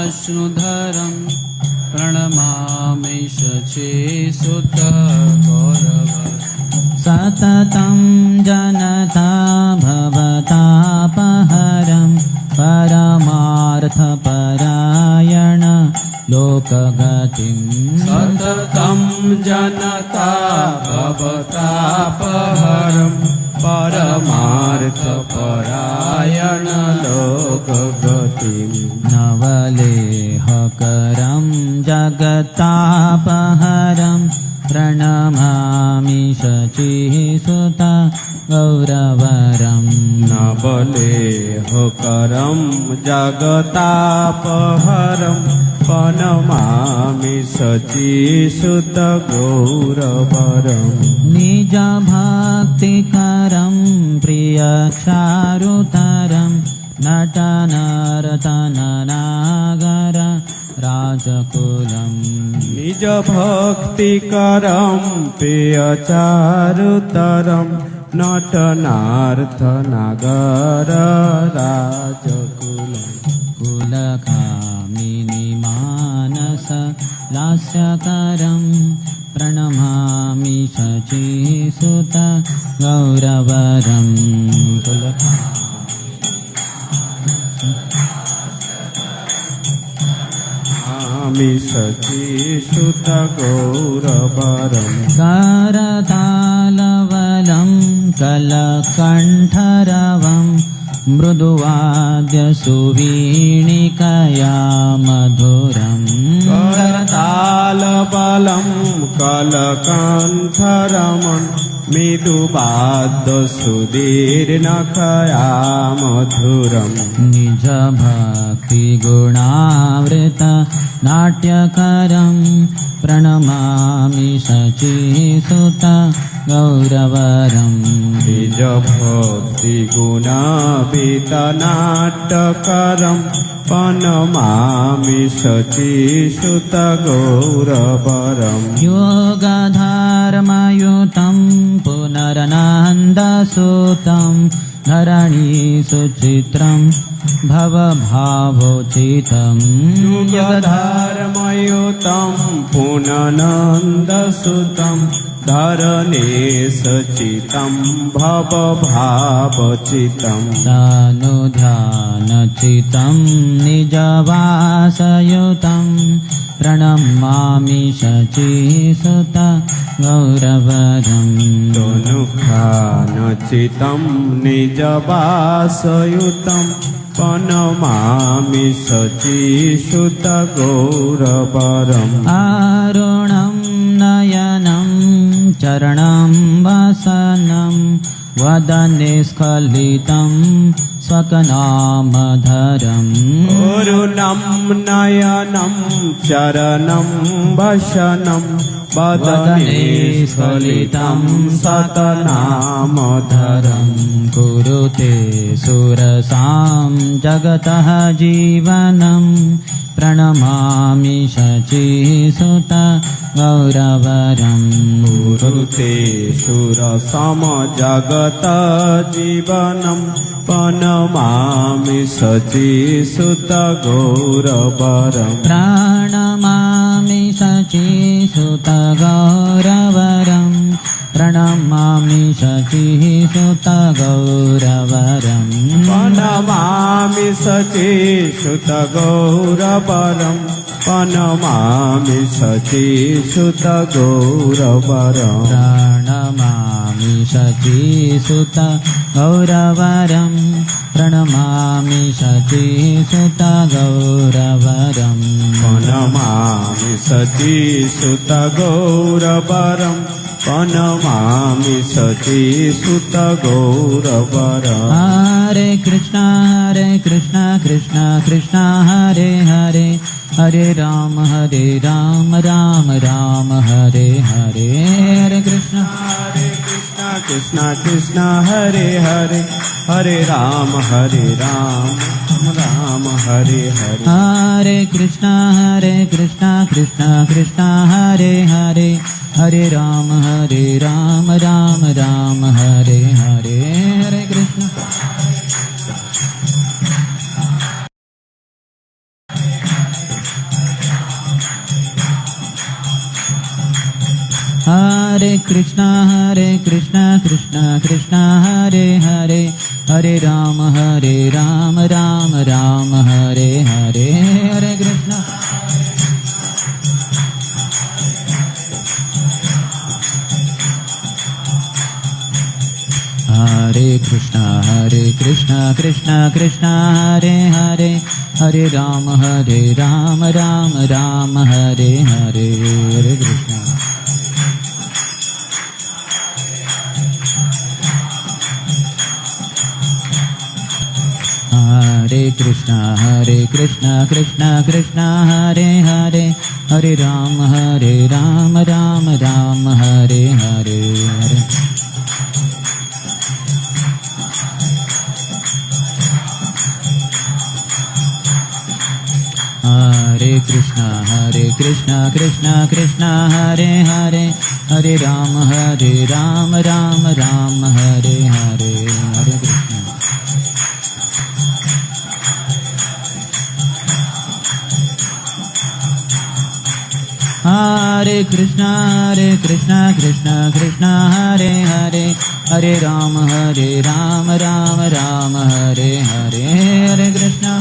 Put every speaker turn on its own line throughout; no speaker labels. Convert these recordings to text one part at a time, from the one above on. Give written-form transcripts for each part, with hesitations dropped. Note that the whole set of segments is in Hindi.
विष्णुधरं प्रणमामि शचीसुत गौरवरं
सततं जनता भवतापहरं परमार्थपरायण लोकगतिं
सततं जनता भवतापहरं परमार्थपरायण लोकगतिं
नवलेहकरं जगतापहरं प्रणमामि शचीसुत गौरवरं
नवलेहकरं जगतापहरं प्रणमामि शचीसुत गौरवरं
निजभक्तिकरं प्रियचारुतरं नटनर्तननागर राजकुलं
निजभक्तिकरं प्रियचारुतरं नटनार्थनागर राजकुलं
कुलकामिनी मानस लास्यकरं प्रणमामि शचीसुत गौरवरं
शचीसुत गौरवरं
करतालवलं कलकण्ठरवं मृदुवाद्यसुवीणिकया मधुरं
करतालबलं कलकण्ठरवं मृदुवाद्यसुधीर्नखया मधुरं
निजभक्तिगुणावृत नाट्यकरं प्रणमामि शचीसुत गौरवरं
निजभक्तिगुणावृतनाट्यकरं प्रणमामि शचीसुत गौरवरं
योगधर्मयुतं पुनरनन्दसुतं धरणीसुचित्रं भवभावोचितं
युगधर्मयुतं पुननन्दसुतं धरणीसुचितं भवभावचितं
सानुध्यानचितं निजवासयुतं प्रणमामि शचीसुत गौरवरं
तनुखानचितं निजवासयुतं प्रणमामि शचीसुत गौरवरम्
आरुणं नयनं चरणं वसनं वदने स्खलितं स्वकनामधरम्
अरुणं नयनं चरणं वसनं वदने स्खलितं स्वकनामधरं
कुरुते सुरसां जगतः जीवनं प्रणमामि शचीसुत गौरवरं
कुरुते सुरसम जगत जीवनं प्रणमामि शचीसुत गौरवरं
प्रणमामि शचीसुत गौरवरं प्रणमामि शचीसुत गौरवरं
प्रणमामि शचीसुत गौरवरं प्रणमामि शचीसुत गौरवरं
प्रणमामि शचीसुत गौरवरं प्रणमामि शचीसुत गौरवरं
प्रणमामि शचीसुत गौरवरं प्रणमामि शचीसुत गौरवरं
हरे कृष्ण कृष्ण कृष्ण हरे हरे हरे राम राम राम हरे हरे हरे कृष्ण
कृष्ण कृष्ण हरे हरे हरे राम राम हरे हरे
हरे कृष्ण कृष्ण कृष्ण हरे हरे हरे राम राम हरे हरे हरे कृष्ण कृष्णा कृष्णा कृष्णा हरे हरे हरे राम राम राम हरे हरे हरे कृष्णा हरे कृष्णा कृष्णा कृष्णा हरे हरे हरे राम राम राम हरे हरे हरे कृष्णा हरे कृष्णा कृष्णा कृष्णा हरे हरे हरे राम राम राम हरे हरे हरे हरे कृष्णा कृष्णा कृष्णा हरे हरे हरे राम राम राम हरे हरे हरे कृष्णा हरे कृष्णा कृष्णा कृष्णा हरे हरे हरे राम राम राम हरे हरे हरे कृष्णा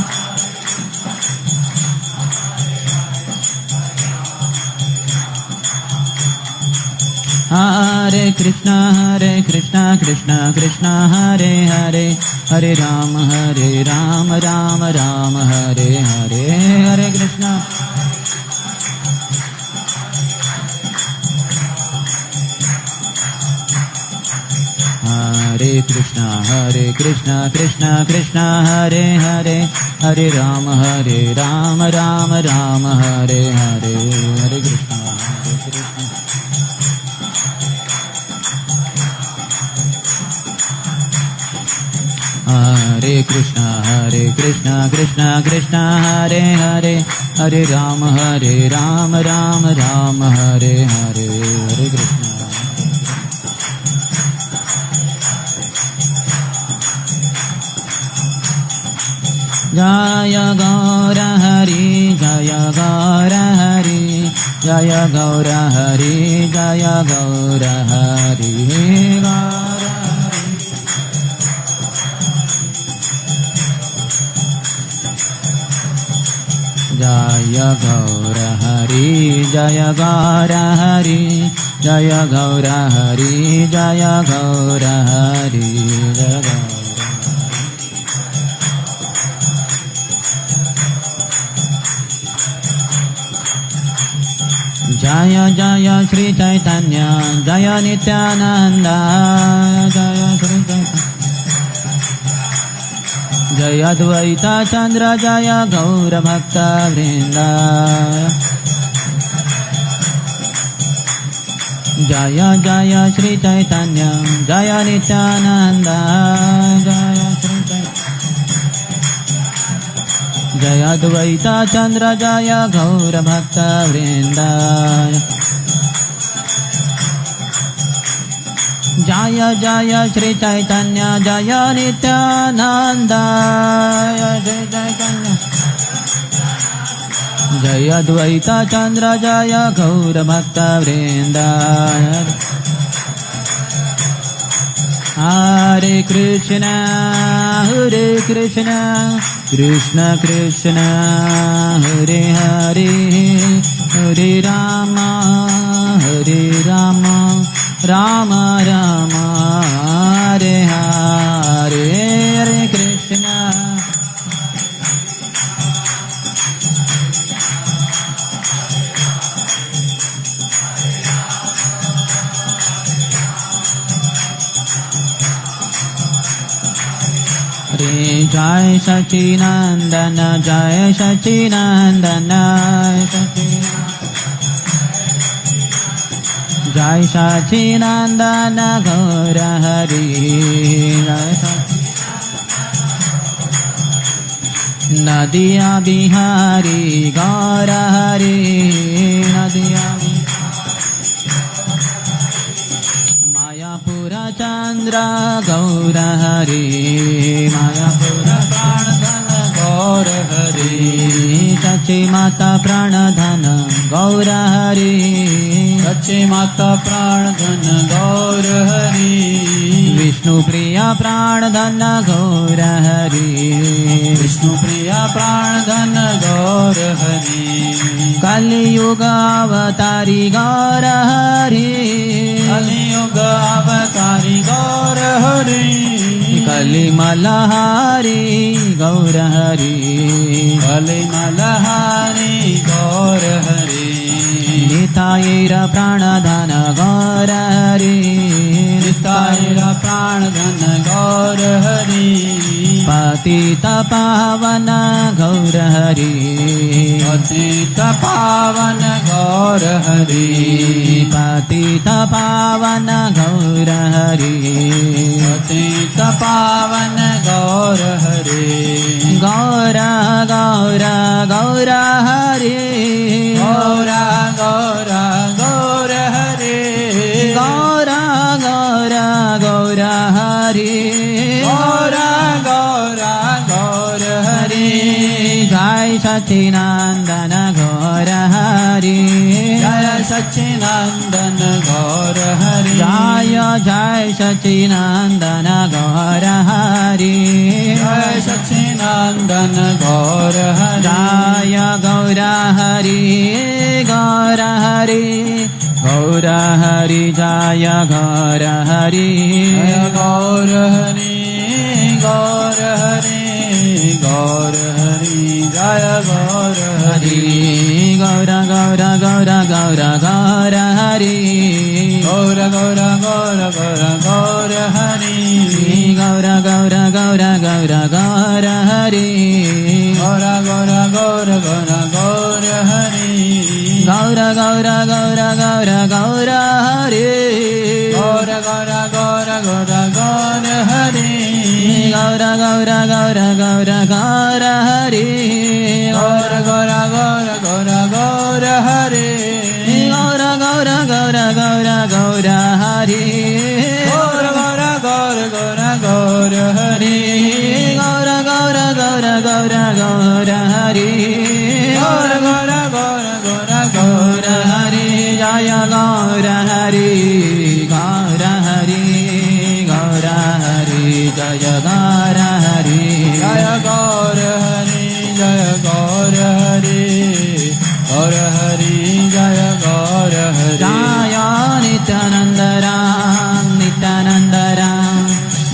हरे कृष्णा कृष्णा हरे हरे हरे राम राम राम हरे हरे हरे कृष्णा हरे कृष्णा कृष्णा हरे हरे हरे राम राम राम हरे हरे हरे कृष्णा हरे कृष्णा कृष्णा हरे हरे हरे राम राम राम हरे हरे हरे कृष्णा जय गौर हरि जय गौर हरि जय गौर हरि जय गौर हरि गौर जय गौर हरि जय गौर हरि जय गौर हरि जय गौर हरि जय गौर जय जय श्री चैतन्य जय नित्यानंद जय श्री चैतन्य जय अद्वैत चंद्र जय गौर भक्त वृंद जय जय श्री चैतन्य जय नित्यानंद जय श्री चैतन्य जय अद्वैत चंद्र जय गौर भक्त वृंद जय जय श्री चैतन्य जय नित्यानंद जय चैतन्य जय अद्वैत चंद्र जय गौर भक्त वृंद हरे कृष्ण कृष्ण कृष्ण हरे हरे हरे राम राम राम हरे हरे हरे कृष्ण जय सच्चिदानंद जय सच्चिदानंद जय सच्चिदानंद गौर हरि नदिया बिहारी गौर हरि नदिया मायापुर चंद्र गौर हरि मायापुर गौर हरि सच्चे माता प्राण धन गौर हरि
सच्चे माता प्राण धन गौर हरि
विष्णु प्रिया प्राण धन गौर हरि
विष्णु प्रिया प्राण धन गौर हरि
कलियुग अवतारी गौर हरि
कलियुग अवतारी गौर हरि
कलिमलहारी गौर हरि
कलिमलहारी गौर हरि
नितायैर प्राणधन गौर हरि
नितायर प्राण धन गौर हरि
पतित पावन गौर हरि
पतित पावन गौर हरि
पतित पावन गौर हरि
पतित पावन गौर हरि
गौर गौर गौर हरि
गौर गौर गौर हरि
गौर गौर गौर हरि
गौर गौर गौर हरि
जय सच्चिदानंद गौर हरि
जय सच्चिदानंद गौर हरि
जय जय सच्चिदानंद गौर हरि
जय सच्चिदानंद गौर हरि
जय गौर हरि गौर हरि गौर हरि जय गौर हरि
जय गौर हरि गौर हरि गौर हरि जय गौर हरि
गौर गौर गौर गौर गौर हरि
गौर गौर गौर गौर गौर हरि
गौर गौर गौर गौर गौर हरि
गौर गौर गौर गौर गौर हरि
गौर गौर गौर गौर गौर हरि
गौर गौर गौर गौर गौर हरि
गौर गौर गौर गौर गौर हरि
गौर गौर गौर गौर गौर हरि
गौर गौर गौर गौर गौर हरि
गौर गौर गौर गौर गौर हरि
गौर गौर गौर गौर गौर हरि
गौर गौर गौर गौर
गौर हरि जय गौर हरि गौर हरि गौर हरि जय गौर हरि
जय गौर हरि जय गौर हरि गौर हरि जय गौर हरि
जय नित्यानंद राम नित्यानंद राम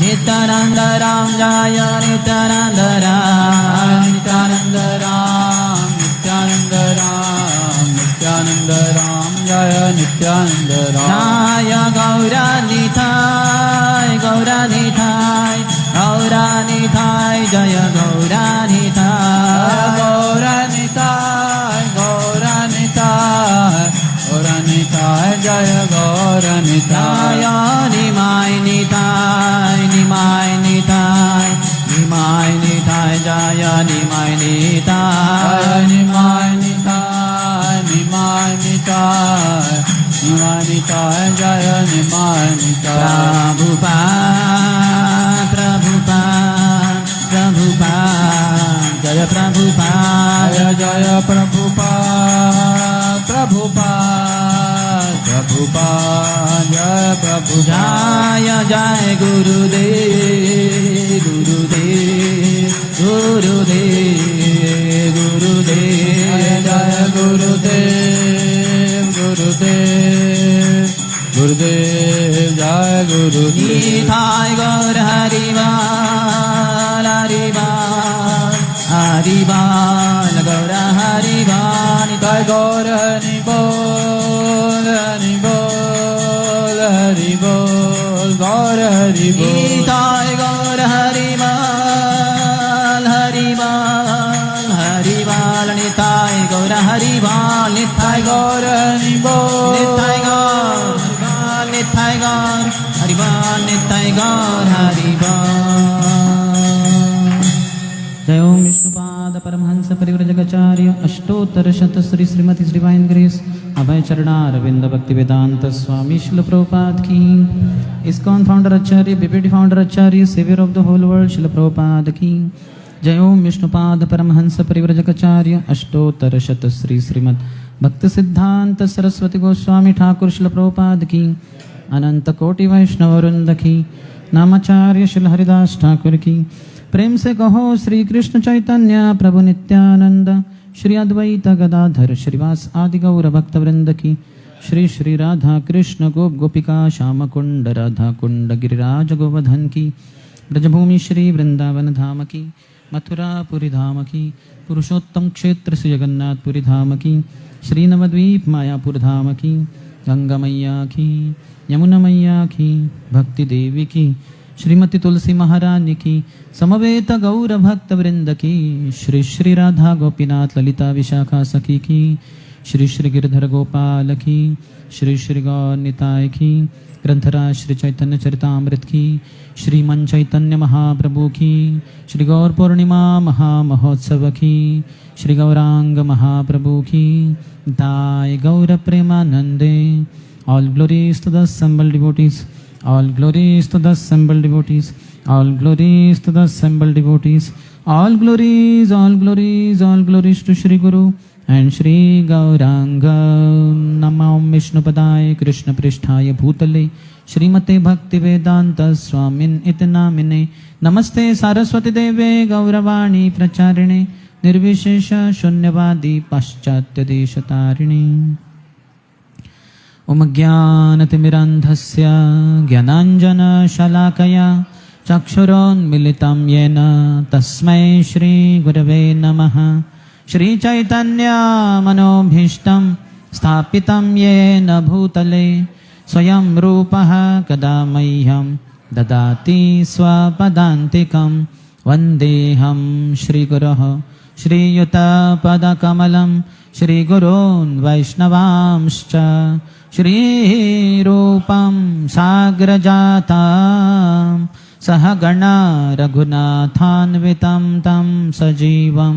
नित्यानंद राम जय नित्यानंद राम
नित्यानंद राम नित्यानंद राम नित्यानंद राम जय नित्यानंद राम
जय गौरा निताय गौरा निताय गौरा निताय जय गौरा निताय
गौरा निताय गौरा निताय गौरा निताय जय गौरा निताय
जय निमाय निताय निमाय निताय निमाय निताय जय निमाय निताय
जय निमाय निताय निमाय निताय निमाय निताय जय निमाय निताय
प्रभुपाद प्रभुपाद प्रभुपाद जय प्रभुपाद
जय जय प्रभुपाद प्रभुपाद प्रभुपाद जय प्रभुपाद
जय जय गुरुदेव गुरुदेव गुरुदेव गुरुदेव
जय गुरुदेव गुरुदेव गुरुदेव जय गुरुदेव
निताय गौर हरिवाल हरिवाल हरिवाल गौर हरिवाल
निताय गौर हरि बोल हरि बोल हरि बोल गौर हरि बोल
निताय गौर हरिवाल हरिवाल हरिवाल निताय गौर हरिवाल निताय
गौर हरि बोल
निताय गौर हरिवाल निताय गौर हरिवाल निताय गौर हरिवाल जय ओम विष्णुपाद परमहंस परिव्रजकाचार्य अष्टोत्तर शत श्री श्रीमती divine grace Abhay Charanaravind Bhaktivedanta Swami Srila Prabhupada की ISKCON founder acharya BBD founder acharya savior of the whole world Srila Prabhupada की जय ओम विष्णुपाद परमहंस परिव्रजकाचार्य अष्टोत्तर शत श्री श्रीमद भक्त सिद्धांत सरस्वती गोस्वामी ठाकुर शिल प्रभुपाद की अनंत कोटि वैष्णव वृंद की नामाचार्य शिल हरिदास ठाकुर की प्रेम से कहो श्री कृष्ण चैतन्य प्रभु नित्यानंद श्री अद्वैत गदाधर श्रीवास आदि गौर भक्त वृंद की श्री श्री राधा कृष्ण गोप गोपिका श्याम कुंड राधा कुंड गिरिराज गोवर्धन की ब्रजभूमि श्री वृंदावन धाम की मथुरापुरी धाम की पुरुषोत्तम क्षेत्र श्री जगन्नाथपुरी धाम की श्री नवद्वीप मायापुर धाम की गंगा मैया की यमुना मैया की भक्ति देवी की श्रीमती तुलसी महारानी की समवेत गौर भक्त वृंद की श्री श्री राधा गोपीनाथ ललिता विशाखा सखी की श्री श्री गिरधर गोपाल की श्री श्री गौर निताय की ग्रंथराज श्री चैतन्य चरितामृत की श्रीमन चैतन्य महाप्रभु की श्री गौर पूर्णिमा महामहोत्सव की श्री गौरांग महाप्रभु की दाय गौर प्रेमानंदे all glories to the assembled devotees, all glories to the assembled devotees, all glories to the assembled devotees, all glories, all glories, all glories to Shri Guru and Shri Gauranga. Namo Vishnupadaya Krishna Pristhaya Bhutale श्रीमते भक्ति वेदांत स्वामिन इत नामिने नमस्ते सारस्वती देवे गौरवाणी प्रचारिणे निर्विशेष शून्यवादी पाश्चात्य देशतारिणे ओम ज्ञानतिमिरान्धस्य ज्ञानाञ्जनशलाकया चक्षुरोन्मिलितं येन तस्मै श्रीगुरवे नमः श्रीचैतन्यमनोभीष्टं स्थापितं येन भूतले स्वयं रूपः कदा मह्यं ददाति स्वपदान्तिकं वन्देऽहं श्रीगुरोः श्रीयुतपदकमलं श्रीगुरोन् वैष्णवांश्च श्रीरूपं साग्रजातां सहगणा रघुनाथान्वितं तं सजीवं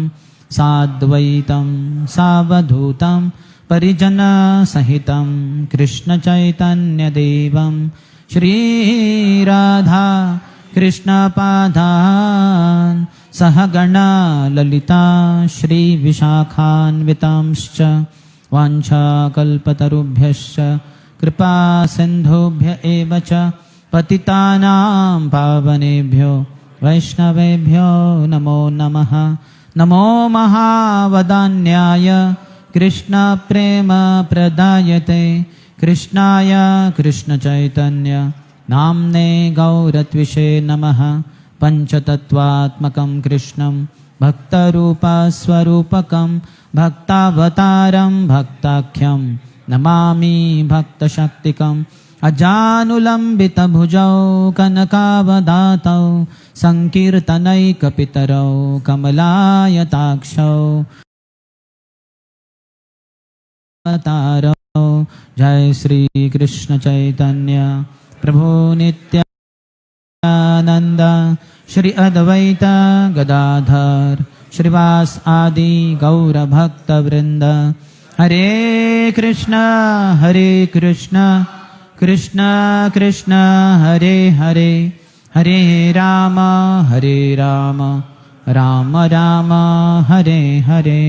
साद्वैतं सावधूतं परिजनसहितं कृष्णचैतन्यदेवं श्रीराधा कृष्णपादान् सहगणा ललिता श्रीविशाखान्वितांश्च वाञ्छाकल्पतरुभ्यश्च कृपासिन्धुभ्य एव च पतितानां पावनेभ्यो वैष्णवेभ्यो नमो नमः नमो महावदान्याय कृष्णप्रेमप्रदायते कृष्णाय कृष्णचैतन्य नाम्ने गौरत्विषे नमः पञ्चतत्त्वात्मकं कृष्णं भक्तरूपस्वरूपकं भक्तावतारं भक्ताख्यं नमामि भक्तशक्तिकम् अजानुलम्बितभुजौ कनकावदातौ सङ्कीर्तनैकपितरौ कमलायताक्षौ अवतारौ जय श्री कृष्ण चैतन्य प्रभु नित्यानंद श्री अद्वैत गदाधर श्रीवास आदि गौर भक्त वृंद हरे कृष्ण कृष्ण कृष्ण हरे हरे हरे राम राम राम हरे हरे।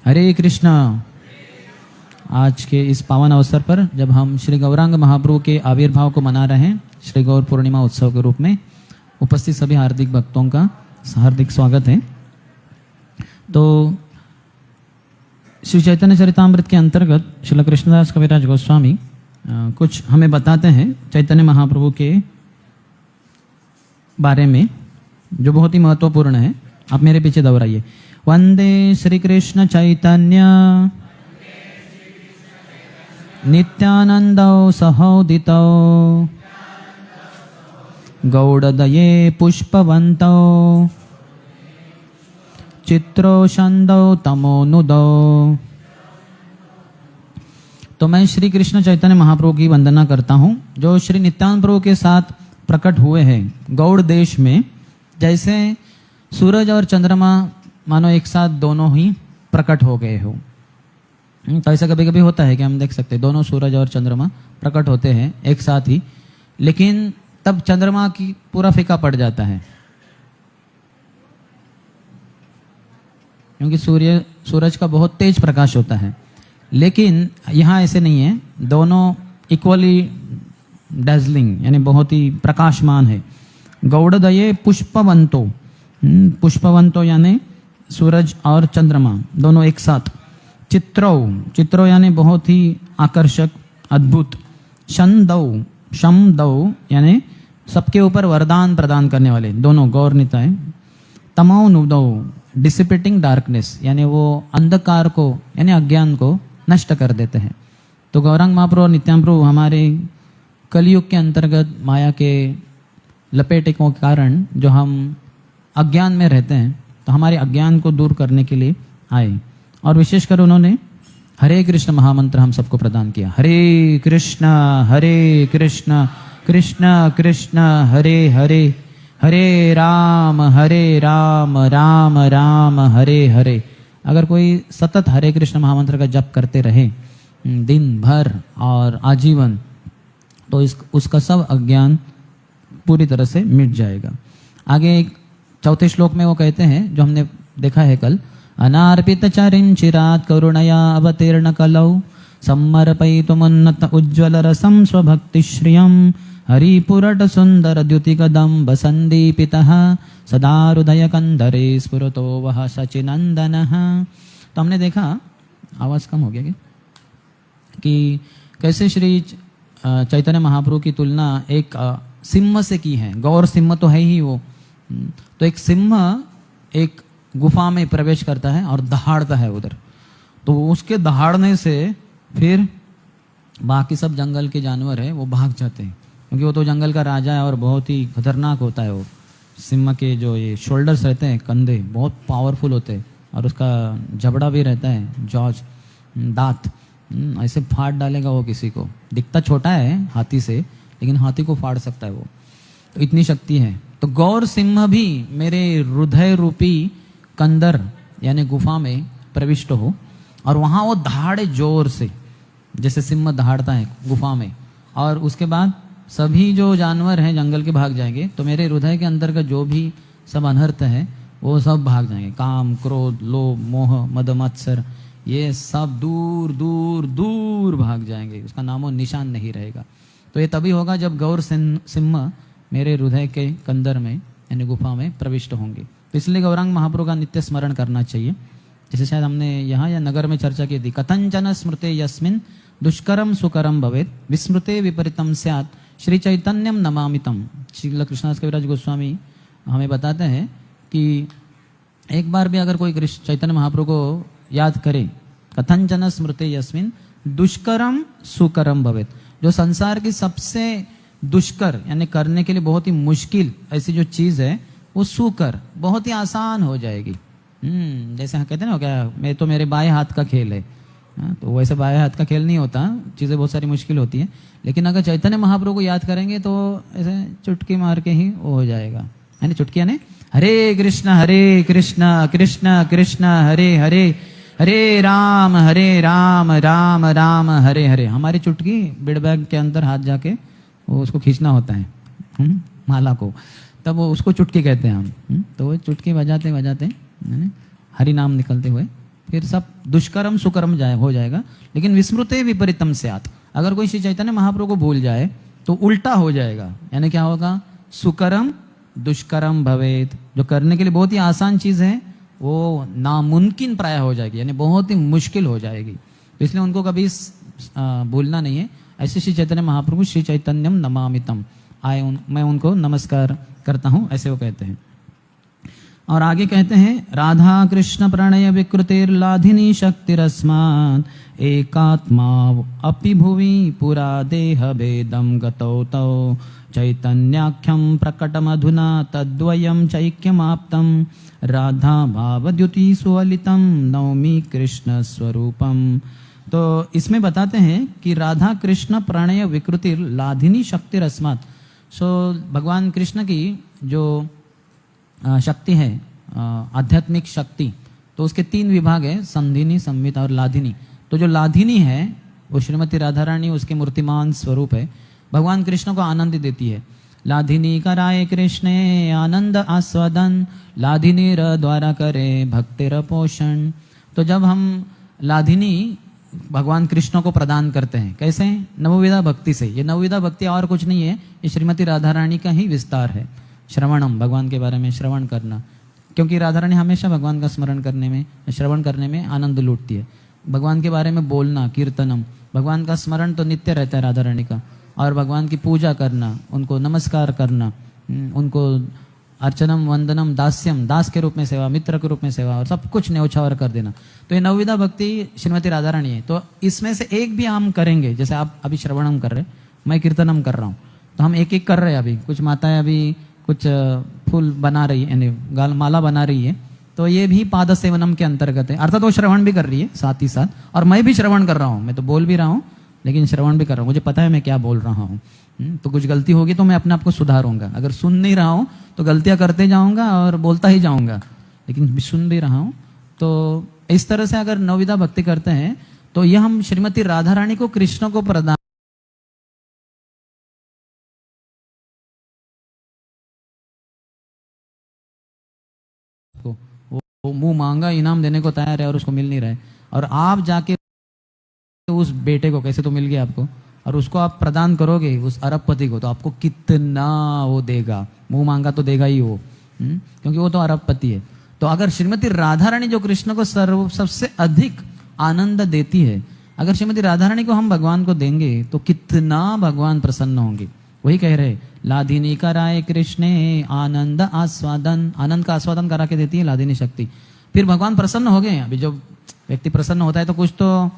हरे कृष्णा। आज के इस पावन अवसर पर जब हम श्री गौरांग महाप्रभु के आविर्भाव को मना रहे हैं श्री गौर पूर्णिमा उत्सव के रूप में, उपस्थित सभी हार्दिक भक्तों का हार्दिक स्वागत है। तो श्री चैतन्य चरितामृत के अंतर्गत श्रील कृष्णदास कविराज गोस्वामी कुछ हमें बताते हैं चैतन्य महाप्रभु के बारे में, जो बहुत ही महत्वपूर्ण है। आप मेरे पीछे दोहराइए। वंदे श्री कृष्ण चैतन्य नित्यानंदौ सहोदितौ गौड़दये पुष्पवन्तौ चित्रोषंदौ तमोनुदौ। तो मैं श्री कृष्ण चैतन्य महाप्रभु की वंदना करता हूँ, जो श्री नित्यानंद प्रभु के साथ प्रकट हुए हैं गौड़ देश में, जैसे सूरज और चंद्रमा मानो एक साथ दोनों ही प्रकट हो गए हो। तो ऐसा कभी कभी होता है कि हम देख सकते हैं दोनों सूरज और चंद्रमा प्रकट होते हैं एक साथ ही, लेकिन तब चंद्रमा की पूरा फीका पड़ जाता है, क्योंकि सूरज का बहुत तेज प्रकाश होता है। लेकिन यहाँ ऐसे नहीं है, दोनों इक्वली डैजलिंग यानी बहुत ही प्रकाशमान है। गौड़दये पुष्पवंतो, पुष्पवंतो यानी सूरज और चंद्रमा दोनों एक साथ। चित्रो यानी बहुत ही आकर्षक अद्भुत। शमदौ यानी सबके ऊपर वरदान प्रदान करने वाले, दोनों गौर निताय। तमोनुदौ डिसिपेटिंग डार्कनेस यानी वो अंधकार को यानी अज्ञान को नष्ट कर देते हैं। तो गौरांग महाप्रभु और नित्यामप्रभु हमारे कलयुग के अंतर्गत माया के लपेटे के कारण जो हम अज्ञान में रहते हैं, तो हमारे अज्ञान को दूर करने के लिए आए, और विशेषकर उन्होंने हरे कृष्ण महामंत्र हम सबको प्रदान किया। हरे कृष्ण कृष्ण कृष्ण हरे हरे, हरे राम राम राम हरे हरे। अगर कोई सतत हरे कृष्ण महामंत्र का जप करते रहे दिन भर और आजीवन, तो उसका सब अज्ञान पूरी तरह से मिट जाएगा। आगे एक चौथे श्लोक में वो कहते हैं, जो हमने देखा है कल, अनार्पित चरिं चिरात् करुणया अवतीर्ण कलौ सम्मर्पयितुमुन्नत उज्ज्वल रसं स्वभक्तिश्रियं हरिपुरट सुंदर द्युतिगदम्ब संदीपितः सदा हृदय कंदरे स्फुरतो वह सचिनंदनः। तो हमने देखा, आवाज कम हो गया क्या, कि कैसे श्री चैतन्य महाप्रभु की तुलना एक सिंह से की है। गौर सिंह तो है ही वो। तो एक सिंह एक गुफा में प्रवेश करता है और दहाड़ता है उधर, तो उसके दहाड़ने से फिर बाकी सब जंगल के जानवर है वो भाग जाते हैं, क्योंकि वो तो जंगल का राजा है और बहुत ही खतरनाक होता है। वो सिंह के जो ये शोल्डर्स रहते हैं, कंधे बहुत पावरफुल होते हैं, और उसका जबड़ा भी रहता है, जॉज दांत, ऐसे फाड़ डालेगा वो किसी को। दिखता छोटा है हाथी से, लेकिन हाथी को फाड़ सकता है वो, तो इतनी शक्ति है। तो गौर सिंह भी मेरे हृदय रूपी कंदर यानी गुफा में प्रविष्ट हो, और वहाँ वो दहाड़े जोर से, जैसे सिंह दहाड़ता है गुफा में, और उसके बाद सभी जो जानवर हैं जंगल के भाग जाएंगे। तो मेरे हृदय के अंदर का जो भी सब अनर्थ है वो सब भाग जाएंगे। काम, क्रोध, लोभ, मोह, मद, मत्सर, ये सब दूर दूर दूर भाग जाएंगे, उसका नामो निशान नहीं रहेगा। तो ये तभी होगा जब गौर सिंह मेरे हृदय के कंदर में यानी गुफा में प्रविष्ट होंगे। तो इसलिए गौरांग महाप्रभु का नित्य स्मरण करना चाहिए। जैसे शायद हमने यहाँ या नगर में चर्चा की थी, कथंचन स्मृते यस्मिन् दुष्करम सुकरम भवेत् विस्मृते विपरीतम स्यात् श्री चैतन्यम नमामितम। श्रील कृष्णदास कविराज गोस्वामी हमें बताते हैं कि एक बार भी अगर कोई चैतन्य महाप्रभु को याद करे, कथंचन स्मृते यस्मिन् दुष्करम सुकरम भवेत्, जो संसार की सबसे दुष्कर यानी करने के लिए बहुत ही मुश्किल ऐसी जो चीज है, वो सुकर बहुत ही आसान हो जाएगी। जैसे कहते हैं ना, क्या मैं तो मेरे बाएं हाथ का खेल है। तो वैसे बाएं हाथ का खेल नहीं होता, चीजें बहुत सारी मुश्किल होती है। लेकिन अगर चैतन्य महाप्रभु को याद करेंगे तो ऐसे चुटकी मार के ही वो हो जाएगा। यानी चुटकी यानी हरे कृष्ण कृष्ण कृष्ण हरे हरे, हरे राम राम राम हरे हरे। हमारी चुटकी बिड बैग के अंदर हाथ जाके वो उसको खींचना होता है माला को, तब वो उसको चुटकी कहते हैं हम। तो वो चुटकी बजाते बजाते हरि नाम निकलते हुए फिर सब दुष्कर्म सुकर्म हो जाएगा। लेकिन विस्मृते विपरीतम स्यात्, अगर कोई श्री चैतन्य महाप्रभु को भूल जाए तो उल्टा हो जाएगा। यानी क्या होगा, सुकर्म दुष्कर्म भवेत्, जो करने के लिए बहुत ही आसान चीज है वो नामुमकिन प्राय हो जाएगी, यानी बहुत ही मुश्किल हो जाएगी। तो इसलिए उनको कभी भूलना नहीं है। ऐसे श्री चैतन्य महाप्रभु श्री चैतन्यम नमामितम आए, मैं उनको नमस्कार करता हूँ, ऐसे वो कहते हैं। और आगे कहते हैं, राधा कृष्ण प्रणय विकृतिर्लाधिनी शक्तिरस्मात् एकात्मा अपि भुवि पुरा देह भेदम गतौ तौ चैतन्याख्यम प्रकटमधुना तद्वयम चैक्यमाप्तम राधा भावद्युति सुवलितम नौमी कृष्ण स्वरूपम। तो इसमें बताते हैं कि राधा कृष्ण प्रणय विकृतिर लाधिनी शक्तिरस्मात्, सो भगवान कृष्ण की जो शक्ति है, आध्यात्मिक शक्ति, तो उसके 3 विभाग है, संधिनी, संवित और लाधिनी। तो जो लाधिनी है वो श्रीमती राधा रानी, उसके मूर्तिमान स्वरूप है, भगवान कृष्ण को आनंद देती है। लाधिनी कराए कृष्णे आनंद आस्वादन, लाधिनी र द्वारा करे भक्तिर पोषण। तो जब हम लाधिनी भगवान कृष्ण को प्रदान करते हैं, कैसे? नवविधा भक्ति से। ये नवविधा भक्ति और कुछ नहीं है, ये श्रीमती राधा रानी का ही विस्तार है। श्रवणम, भगवान के बारे में श्रवण करना, क्योंकि राधा रानी हमेशा भगवान का स्मरण करने में, श्रवण करने में आनंद लूटती है। भगवान के बारे में बोलना, कीर्तनम, भगवान का स्मरण तो नित्य रहता है राधा रानी का, और भगवान की पूजा करना, उनको नमस्कार करना, उनको अर्चनम, वंदनम, दास्यम, दास के रूप में सेवा, मित्र के रूप में सेवा, और सब कुछ न्यौछावर कर देना। तो ये नवविधा भक्ति श्रीमती राधा रानी है। तो इसमें से एक भी हम करेंगे, जैसे आप अभी श्रवणम कर रहे, मैं कीर्तनम कर रहा हूँ, तो हम एक एक कर रहे हैं। अभी कुछ माताएं अभी कुछ फूल बना रही है, यानी माला बना रही है, तो ये भी पाद सेवनम के अंतर्गत है। अर्थात वो श्रवण भी कर रही है साथ ही साथ, और मैं भी श्रवण कर रहा हूँ। मैं तो बोल भी रहा हूँ लेकिन श्रवण भी कर रहा हूँ, मुझे पता है मैं क्या बोल रहा हूँ। तो कुछ गलती होगी तो मैं अपने आप को सुधारूंगा। अगर सुन नहीं रहा हूँ तो गलतियां करते जाऊंगा और बोलता ही जाऊंगा, लेकिन सुन भी रहा हूँ। तो इस तरह से अगर नवविधा भक्ति करते हैं तो यह हम श्रीमती राधा रानी को कृष्ण को प्रदान वो मुंह मांगा इनाम देने को तैयार है और उसको मिल नहीं रहा है, और आप जाके उस बेटे को, कैसे तो मिल गया आपको, और उसको आप प्रदान करोगे उस अरबपति को, तो आपको कितना वो देगा, मुंह मांगा तो देगा ही वो, क्योंकि वो तो अरबपति है। तो अगर श्रीमती राधा रानी जो कृष्ण को सबसे अधिक आनंद देती है, अगर श्रीमती राधा रानी को हम भगवान को देंगे तो कितना भगवान प्रसन्न होंगे। वही कह रहे, लाधिनी कराए कृष्णे आनंद आस्वादन, आनंद का आस्वादन करा के देती है लाधिनी शक्ति। फिर भगवान प्रसन्न हो गए। अभी जो व्यक्ति प्रसन्न होता है तो कुछ तो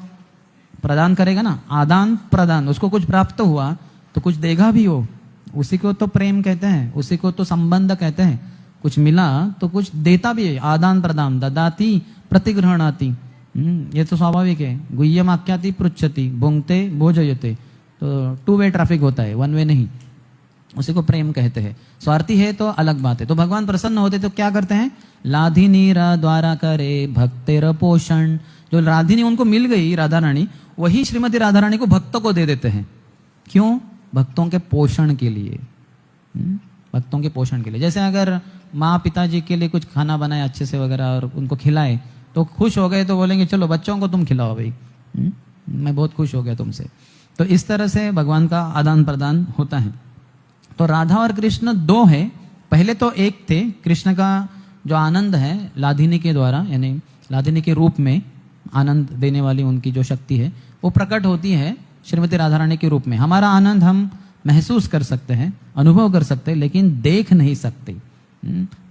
प्रदान करेगा ना, आदान प्रदान, उसको कुछ प्राप्त हुआ तो कुछ देगा भी वो, उसी को तो प्रेम कहते हैं, उसी को तो संबंध कहते हैं। कुछ मिला तो कुछ देता भी है, आदान प्रदान, ददाती प्रतिग्रहणाति, ये तो स्वाभाविक है। गुह्यम आख्याति पृच्छति, भुंगते भोजयते, तो 2 वे ट्रैफिक होता है, 1 वे नहीं, उसी को प्रेम कहते हैं। स्वार्थी है तो अलग बात है। तो भगवान प्रसन्न होते तो क्या करते हैं, लाधिनी र द्वारा करे भक्तेर पोषण। जो राधिनी उनको मिल गई राधा रानी, वही श्रीमती राधा रानी को भक्तों को दे देते हैं। क्यों? भक्तों के पोषण के लिए, भक्तों के पोषण के लिए। जैसे अगर माँ पिताजी के लिए कुछ खाना बनाए अच्छे से वगैरह और उनको खिलाए तो खुश हो गए, तो बोलेंगे चलो बच्चों को तुम खिलाओ भाई, मैं बहुत खुश हो गया तुमसे। तो इस तरह से भगवान का आदान प्रदान होता है। तो राधा और कृष्ण 2 है, पहले तो एक थे। कृष्ण का जो आनंद है लाधिनी के द्वारा, यानी लाधिनी के रूप में आनंद देने वाली उनकी जो शक्ति है वो प्रकट होती है श्रीमती राधा रानी के रूप में। हमारा आनंद हम महसूस कर सकते हैं, अनुभव कर सकते हैं, लेकिन देख नहीं सकते।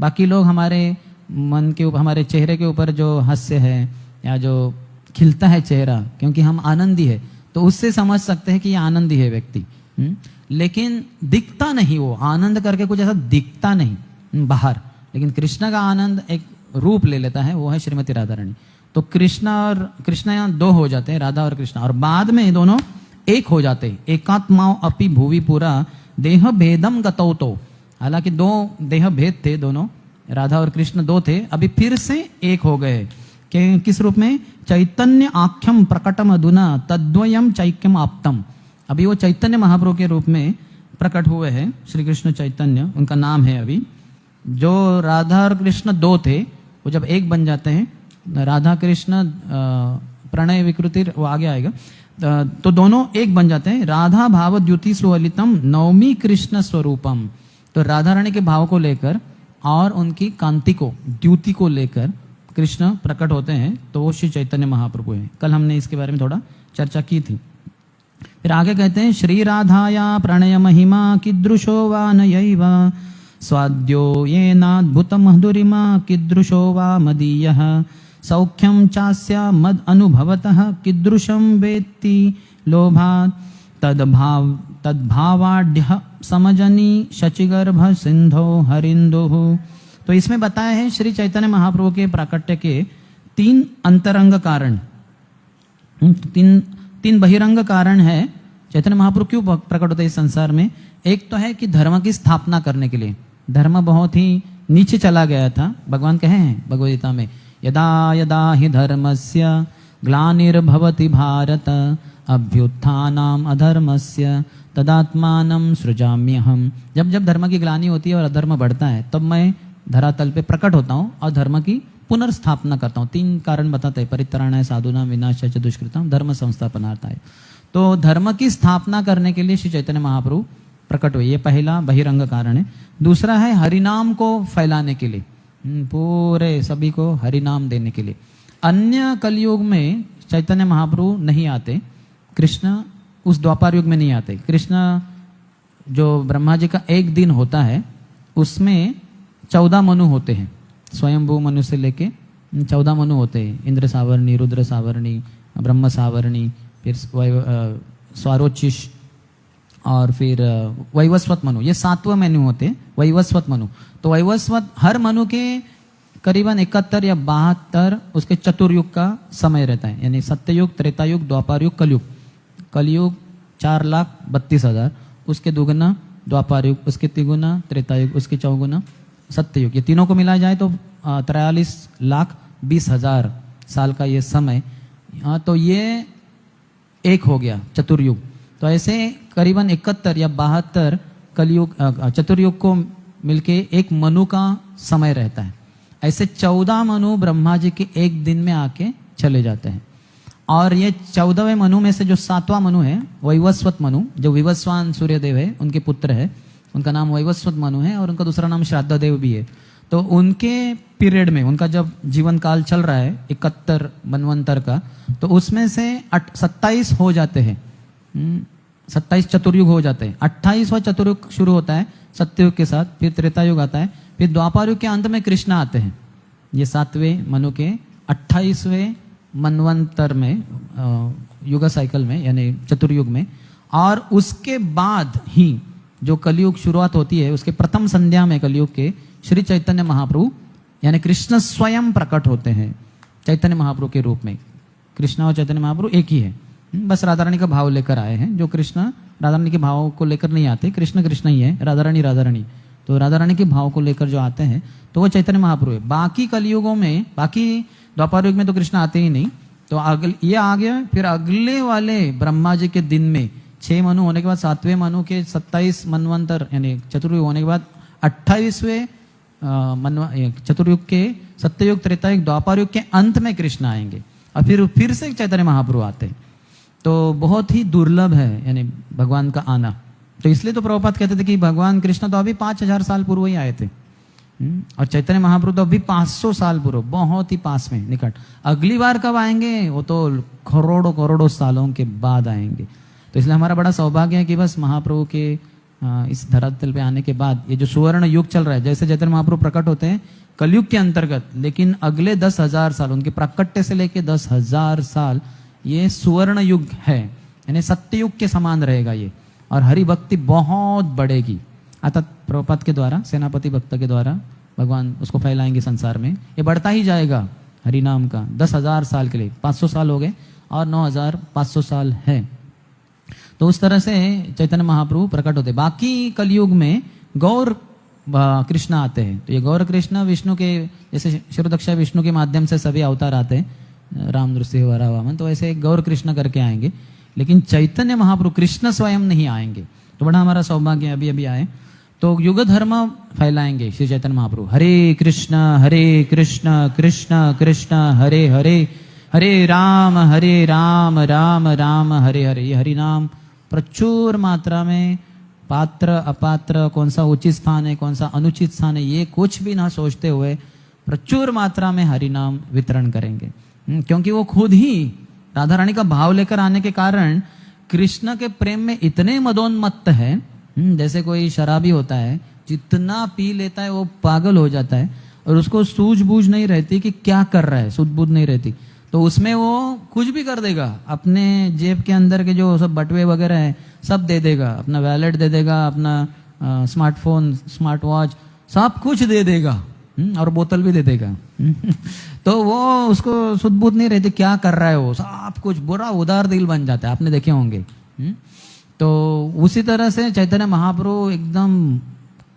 बाकी लोग हमारे मन के ऊपर, हमारे चेहरे के ऊपर जो हास्य है या जो खिलता है चेहरा, क्योंकि हम आनंदी है तो उससे समझ सकते हैं कि ये आनंदी है व्यक्ति, लेकिन दिखता नहीं, वो आनंद करके कुछ ऐसा दिखता नहीं बाहर। लेकिन कृष्ण का आनंद एक रूप ले लेता है, वो है श्रीमती राधा रानी। तो कृष्ण यहाँ 2 हो जाते हैं, राधा और कृष्ण, और बाद में दोनों एक हो जाते हैं। एकात्माओं अपि भुवि पुरा देह भेदम गतौ तो। हालांकि 2 देह भेद थे, दोनों राधा और कृष्ण 2 थे, अभी फिर से एक हो गए। किस रूप में? चैतन्य आख्यम प्रकटम अधुना तद्वयम चैक्यम आप्तम। अभी वो चैतन्य महाप्रभु के रूप में प्रकट हुए हैं, श्री कृष्ण चैतन्य उनका नाम है। अभी जो राधा और कृष्ण 2 थे वो जब एक बन जाते हैं, राधा कृष्ण प्रणय विकृति वो आगे आएगा, तो दोनों एक बन जाते हैं। राधा भाव द्युति सुहलितम नवमी कृष्ण स्वरूपम। तो राधा रानी के भाव को लेकर और उनकी कांति को, द्युति को लेकर कृष्ण प्रकट होते हैं, तो वो श्री चैतन्य महाप्रभु हैं। कल हमने इसके बारे में थोड़ा चर्चा की थी। फिर आगे कहते हैं, श्री राधाया प्रणय महिमा कीदृशो वा नयैव स्वाद्यो येनाद्भुत मधुरिमा कीदृशो वा मदीयः सौख्यम चास्य मद अनुभवतः कीदृशं वेत्ति लोभात् तद्भावाढ्यः समजनी शचिगर्भ सिंधो हरिंदुः। तो इसमें बताया है श्री चैतन्य महाप्रभु के प्राकट्य के 3 अंतरंग कारण, 3 बहिरंग कारण है चैतन्य महाप्रभु क्यों प्रकट होते हैं इस संसार में? एक तो है कि धर्म की स्थापना करने के लिए। धर्म बहुत ही नीचे चला गया था। भगवान कहे हैं भगवद गीता में, यदा यदा हि धर्मस्य ग्लानिर्भवति भारत अभ्युत्थानम् अधर्मस्य तदात्मानं सृजाम्यहम्। जब जब धर्म की ग्लानि होती है और अधर्म बढ़ता है, तब मैं धरातल पे प्रकट होता हूँ और धर्म की पुनर्स्थापना करता हूँ। 3 कारण बताते हैं, परित्राणाय साधूनां विनाशाय च दुष्कृतां धर्म संस्थापनार्थाय। तो धर्म की स्थापना करने के लिए श्री चैतन्य महाप्रभु प्रकट हुए, ये पहला बहिरंग कारण है। दूसरा है हरिनाम को फैलाने के लिए, पूरे सभी को हरिनाम देने के लिए। अन्य कलयुग में चैतन्य महाप्रभु नहीं आते, कृष्ण उस द्वापर युग में नहीं आते। कृष्ण जो ब्रह्मा जी का एक दिन होता है उसमें 14 मनु होते हैं, स्वयंभू मनु से लेके 14 मनु होते हैं। इंद्र सावरणी, रुद्र सावरणी, ब्रह्म सावरणी, फिर स्वारोचिष और फिर वैवस्वत मनु, ये 7वें मनु होते हैं, वैवस्वत मनु। तो वैवस्वत हर मनु के करीबन 71 या 72 उसके चतुर्युग का समय रहता है, यानी सत्ययुग, त्रेतायुग, द्वापर युग, कलयुग। कलयुग 4,32,000, उसके दुगुना द्वापर युग, उसके तिगुना त्रेतायुग, उसके चौगुना सत्ययुग। ये तीनों को मिलाया जाए तो 43,20,000 साल का ये समय। तो ये एक हो गया चतुर्युग। तो ऐसे करीबन 71 या 72 कलयुग चतुर्युग को मिलके एक मनु का समय रहता है। ऐसे 14 मनु ब्रह्मा जी के एक दिन में आके चले जाते हैं। और ये 14वें मनु में से जो 7वां मनु है वैवस्वत मनु, जो विवस्वान सूर्यदेव है उनके पुत्र है, उनका नाम वैवस्वत मनु है और उनका दूसरा नाम श्राद्धदेव भी है। तो उनके पीरियड में, उनका जब जीवन काल चल रहा है 71 मनवंतर का, तो उसमें से 27 हो जाते हैं, 27 चतुर्युग हो जाते हैं। 28वां चतुर्युग शुरू होता है सत्ययुग के साथ, फिर त्रेतायुग आता है, फिर द्वापर युग के अंत में कृष्ण आते हैं। ये 7वें मनु के 28वें मनवंतर में, युग साइकिल में, यानी चतुर्युग में। और उसके बाद ही जो कलयुग शुरुआत होती है, उसके प्रथम संध्या में कलयुग के श्री चैतन्य महाप्रभु यानी कृष्ण स्वयं प्रकट होते हैं चैतन्य महाप्रभु के रूप में। कृष्ण और चैतन्य महाप्रभु एक ही है, बस राधा रानी का भाव लेकर आए हैं। जो कृष्ण राधा रानी के भाव को लेकर नहीं आते, कृष्ण कृष्ण ही है, राधा रानी। तो राधा रानी के भाव को लेकर जो आते हैं तो वो चैतन्य महाप्रभु है। बाकी कलयुगों में, बाकी द्वापर युग में तो कृष्ण आते ही नहीं। तो ये आ गया। फिर अगले वाले ब्रह्मा जी के दिन में 6 मनु होने के बाद 7वें मनु के 27 मनवंतर यानी चतुर्युग होने के बाद 28वें चतुर्युग के सत्ययुग, त्रेतायुग, द्वापर युग के अंत में कृष्ण आएंगे और फिर से चैतन्य महाप्रभु आते हैं। तो बहुत ही दुर्लभ है यानी भगवान का आना। तो इसलिए तो प्रभुपाद कहते थे कि भगवान कृष्ण तो अभी 5000 साल पूर्व ही आए थे, और चैतन्य महाप्रभु तो अभी 500 साल पूर्व, बहुत ही पास में, निकट। अगली बार कब आएंगे वो तो करोड़ों सालों के बाद आएंगे। तो इसलिए हमारा बड़ा सौभाग्य है कि बस महाप्रभु के इस धरातल पे आने के बाद ये जो सुवर्ण युग चल रहा है, जैसे चैतन्य महाप्रभु प्रकट होते हैं कलयुग के अंतर्गत, लेकिन अगले 10,000 साल, उनके प्राकट्य से लेके 10,000 साल ये सुवर्ण युग है, यानी सत्ययुग के समान रहेगा ये। और हरि भक्ति बहुत बढ़ेगी। अतः प्रभुपाद के द्वारा, सेनापति भक्त के द्वारा भगवान उसको फैलाएंगे संसार में। ये बढ़ता ही जाएगा हरि नाम का 10,000 साल के लिए। 500 साल हो गए और 9,500 साल है। तो उस तरह से चैतन्य महाप्रभु प्रकट होते। बाकी कलयुग में गौर कृष्ण आते हैं। तो ये गौर कृष्ण विष्णु के, जैसे शिरोदक्षा विष्णु के माध्यम से सभी अवतार आते हैं, राम, नृसिंह, वराह, वामन, तो ऐसे गौर कृष्ण करके आएंगे। लेकिन चैतन्य महाप्रभु कृष्ण स्वयं नहीं आएंगे। तो बड़ा हमारा सौभाग्य, अभी अभी आए। तो युग धर्म फैलाएंगे श्री चैतन्य महाप्रभु। हरे कृष्ण कृष्ण कृष्ण हरे हरे, हरे राम राम राम हरे हरे। ये हरि नाम प्रचुर मात्रा में, पात्र अपात्र, कौन सा उचित स्थान है, कौन सा अनुचित स्थान है, ये कुछ भी ना सोचते हुए प्रचुर मात्रा में हरि नाम वितरण करेंगे। क्योंकि वो खुद ही राधा रानी का भाव लेकर आने के कारण कृष्ण के प्रेम में इतने मदोन्मत्त है। जैसे कोई शराबी होता है, जितना पी लेता है वो पागल हो जाता है, और उसको सूझबूझ नहीं रहती कि क्या कर रहा है, सूझबूझ नहीं रहती। तो उसमें वो कुछ भी कर देगा, अपने जेब के अंदर के जो सब बटवे वगैरह है सब दे देगा, अपना वैलेट दे देगा, अपना स्मार्टफोन, स्मार्ट वॉच, सब कुछ दे देगा, और बोतल भी दे देगा। तो वो उसको सुध बुध नहीं रहती क्या कर रहा है, वो सब कुछ बुरा उदार दिल बन जाता है, आपने देखे होंगे। तो उसी तरह से चैतन्य महाप्रभु एकदम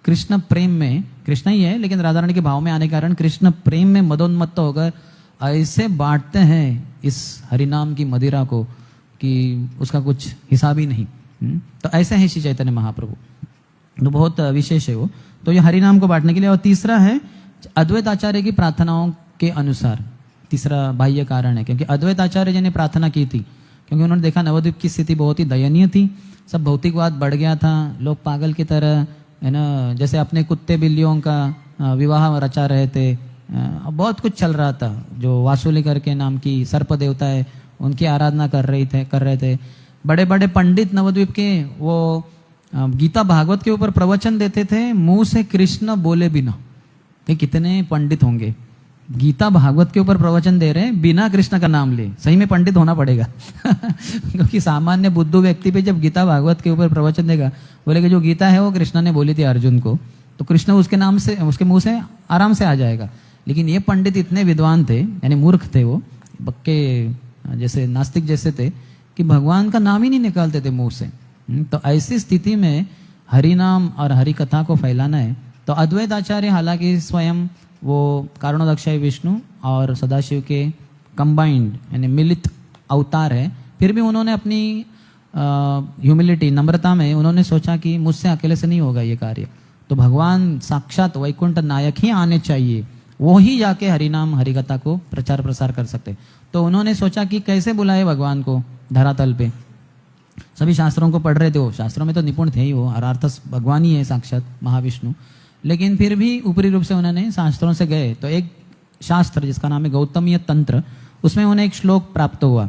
कृष्ण प्रेम में, कृष्ण ही है लेकिन राधा रानी के भाव में आने के कारण कृष्ण प्रेम में मदोन्मत्त होकर ऐसे बांटते हैं इस हरिनाम की मदिरा को कि उसका कुछ हिसाब ही नहीं। तो ऐसे है श्री चैतन्य महाप्रभु, तो बहुत विशेष है वो। तो ये हरिनाम को बांटने के लिए। और तीसरा है अद्वैत आचार्य की प्रार्थनाओं के अनुसार, तीसरा बाह्य कारण है, क्योंकि अद्वैत आचार्य जी ने प्रार्थना की थी, क्योंकि उन्होंने देखा नवद्वीप की स्थिति बहुत ही दयनीय थी, सब भौतिकवाद बढ़ गया था, लोग पागल की तरह है ना, जैसे अपने कुत्ते बिल्लियों का विवाह रचा रहे थे, बहुत कुछ चल रहा था। जो वासुली करके नाम की सर्प देवता है उनकी आराधना कर रहे थे। बड़े बड़े पंडित नवद्वीप के वो गीता भागवत के ऊपर प्रवचन देते थे मुंह से कृष्ण बोले बिना। तो कितने पंडित होंगे गीता भागवत के ऊपर प्रवचन दे रहे हैं बिना कृष्ण का नाम ले, सही में पंडित होना पड़ेगा क्योंकि सामान्य बुद्धू व्यक्ति पे जब गीता भागवत के ऊपर प्रवचन देगा, बोले कि जो गीता है वो कृष्ण ने बोली थी अर्जुन को, तो कृष्ण उसके नाम से, उसके मुंह से आराम से आ जाएगा। लेकिन ये पंडित इतने विद्वान थे, यानी मूर्ख थे, वो बक्के जैसे नास्तिक जैसे थे कि भगवान का नाम ही नहीं निकालते थे मुंह से। तो ऐसी स्थिति में हरि नाम और हरि कथा को फैलाना है। तो अद्वैत आचार्य हालांकि स्वयं वो कारणोदक्षाय विष्णु और सदाशिव के कंबाइंड यानी मिलित अवतार है, फिर भी उन्होंने अपनी ह्यूमिलिटी, नम्रता में उन्होंने सोचा कि मुझसे अकेले से नहीं होगा ये कार्य, तो भगवान साक्षात वैकुंठ नायक ही आने चाहिए, वो ही जाके हरिनाम हरिकथा को प्रचार प्रसार कर सकते। तो उन्होंने सोचा कि कैसे बुलाए भगवान को धरातल पे। सभी शास्त्रों को पढ़ रहे थे, वो शास्त्रों में तो निपुण थे ही, वो अर्थात भगवान ही है साक्षात महाविष्णु, लेकिन फिर भी ऊपरी रूप से उन्होंने शास्त्रों से गए। तो एक शास्त्र जिसका नाम है गौतमीय तंत्र, उसमें उन्हें एक श्लोक प्राप्त हुआ,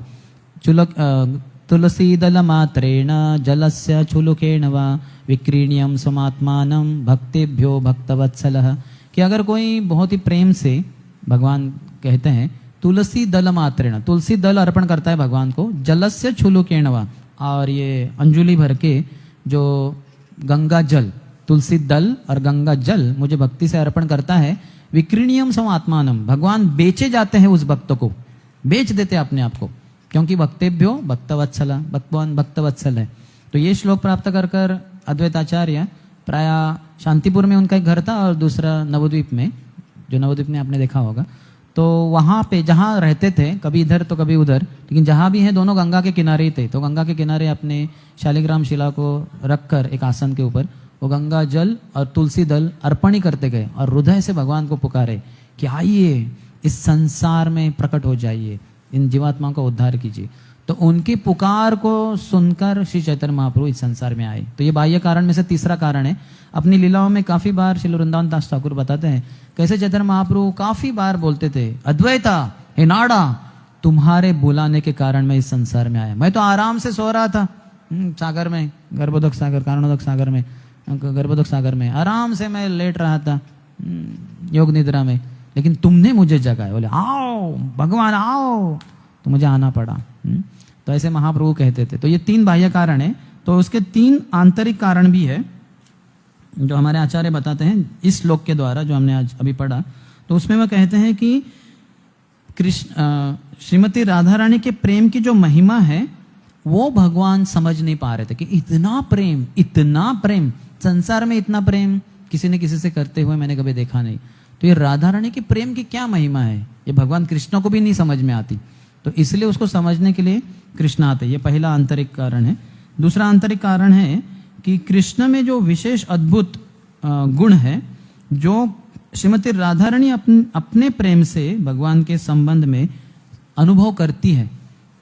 तुलसी दल मात्रेण जलस्य छुलुकेण वा विक्रीण्यम समात्मानं भक्तिभ्यो भक्तवत्सलः, कि अगर कोई बहुत ही प्रेम से, भगवान कहते हैं तुलसी दल मात्रेण, तुलसी दल अर्पण करता है भगवान को, जलस्य छुलुकेण वा, और ये अंजुलि भर के जो गंगा जल, तुलसी दल और गंगा जल मुझे भक्ति से अर्पण करता है, विक्रीणियम सम आत्मानम, भगवान बेचे जाते हैं उस भक्त को, बेच देते हैं अपने आप को, क्योंकि भक्तेभ्यो भक्तवत्सला, भगवान भक्तवत्सल है। तो ये श्लोक प्राप्त कर कर अद्वैताचार्य प्राय शांतिपुर में उनका एक घर था और दूसरा नवद्वीप में, जो नवद्वीप में आपने देखा होगा, तो वहाँ पे जहाँ रहते थे, कभी इधर तो कभी उधर, लेकिन जहाँ भी हैं दोनों गंगा के किनारे ही थे। तो गंगा के किनारे अपने शालिग्राम शिला को रखकर एक आसन के ऊपर वो गंगा जल और तुलसी दल अर्पण ही करते गए और हृदय से भगवान को पुकारे कि आइए इस संसार में प्रकट हो जाइए, इन जीवात्माओं का उद्धार कीजिए। तो उनकी पुकार को सुनकर श्री चैतन्य महाप्रभु इस संसार में आए। तो ये बाह्य कारण में से तीसरा कारण है। अपनी लीलाओं में काफी बार श्री वृंदावन दास ठाकुर बताते हैं कैसे चैतन्य महाप्रभु काफी बार बोलते थे, अद्वैता हे नाड़ा, तुम्हारे बुलाने के कारण मैं इस संसार में आया। मैं तो आराम से सो रहा था सागर में, गर्भोदक सागर, कारणोदक सागर में, गर्भोदक सागर में आराम से मैं लेट रहा था योग निद्रा में, लेकिन तुमने मुझे जगाया, बोले आओ भगवान आओ, तो मुझे आना पड़ा। तो ऐसे महाप्रभु कहते थे। तो ये तीन बाह्य कारण है। तो उसके तीन आंतरिक कारण भी है जो हमारे आचार्य बताते हैं इस श्लोक के द्वारा जो हमने आज अभी पढ़ा। तो उसमें वह कहते हैं कि कृष्ण श्रीमती राधा रानी के प्रेम की जो महिमा है वो भगवान समझ नहीं पा रहे थे कि इतना प्रेम संसार में, इतना प्रेम किसी ने किसी से करते हुए मैंने कभी देखा नहीं। तो ये राधा रानी के प्रेम की क्या महिमा है, ये भगवान कृष्ण को भी नहीं समझ में आती। तो इसलिए उसको समझने के लिए कृष्ण आते। ये पहला आंतरिक कारण है। दूसरा आंतरिक कारण है कि कृष्ण में जो विशेष अद्भुत गुण है जो श्रीमती राधा रानी अपने प्रेम से भगवान के संबंध में अनुभव करती है,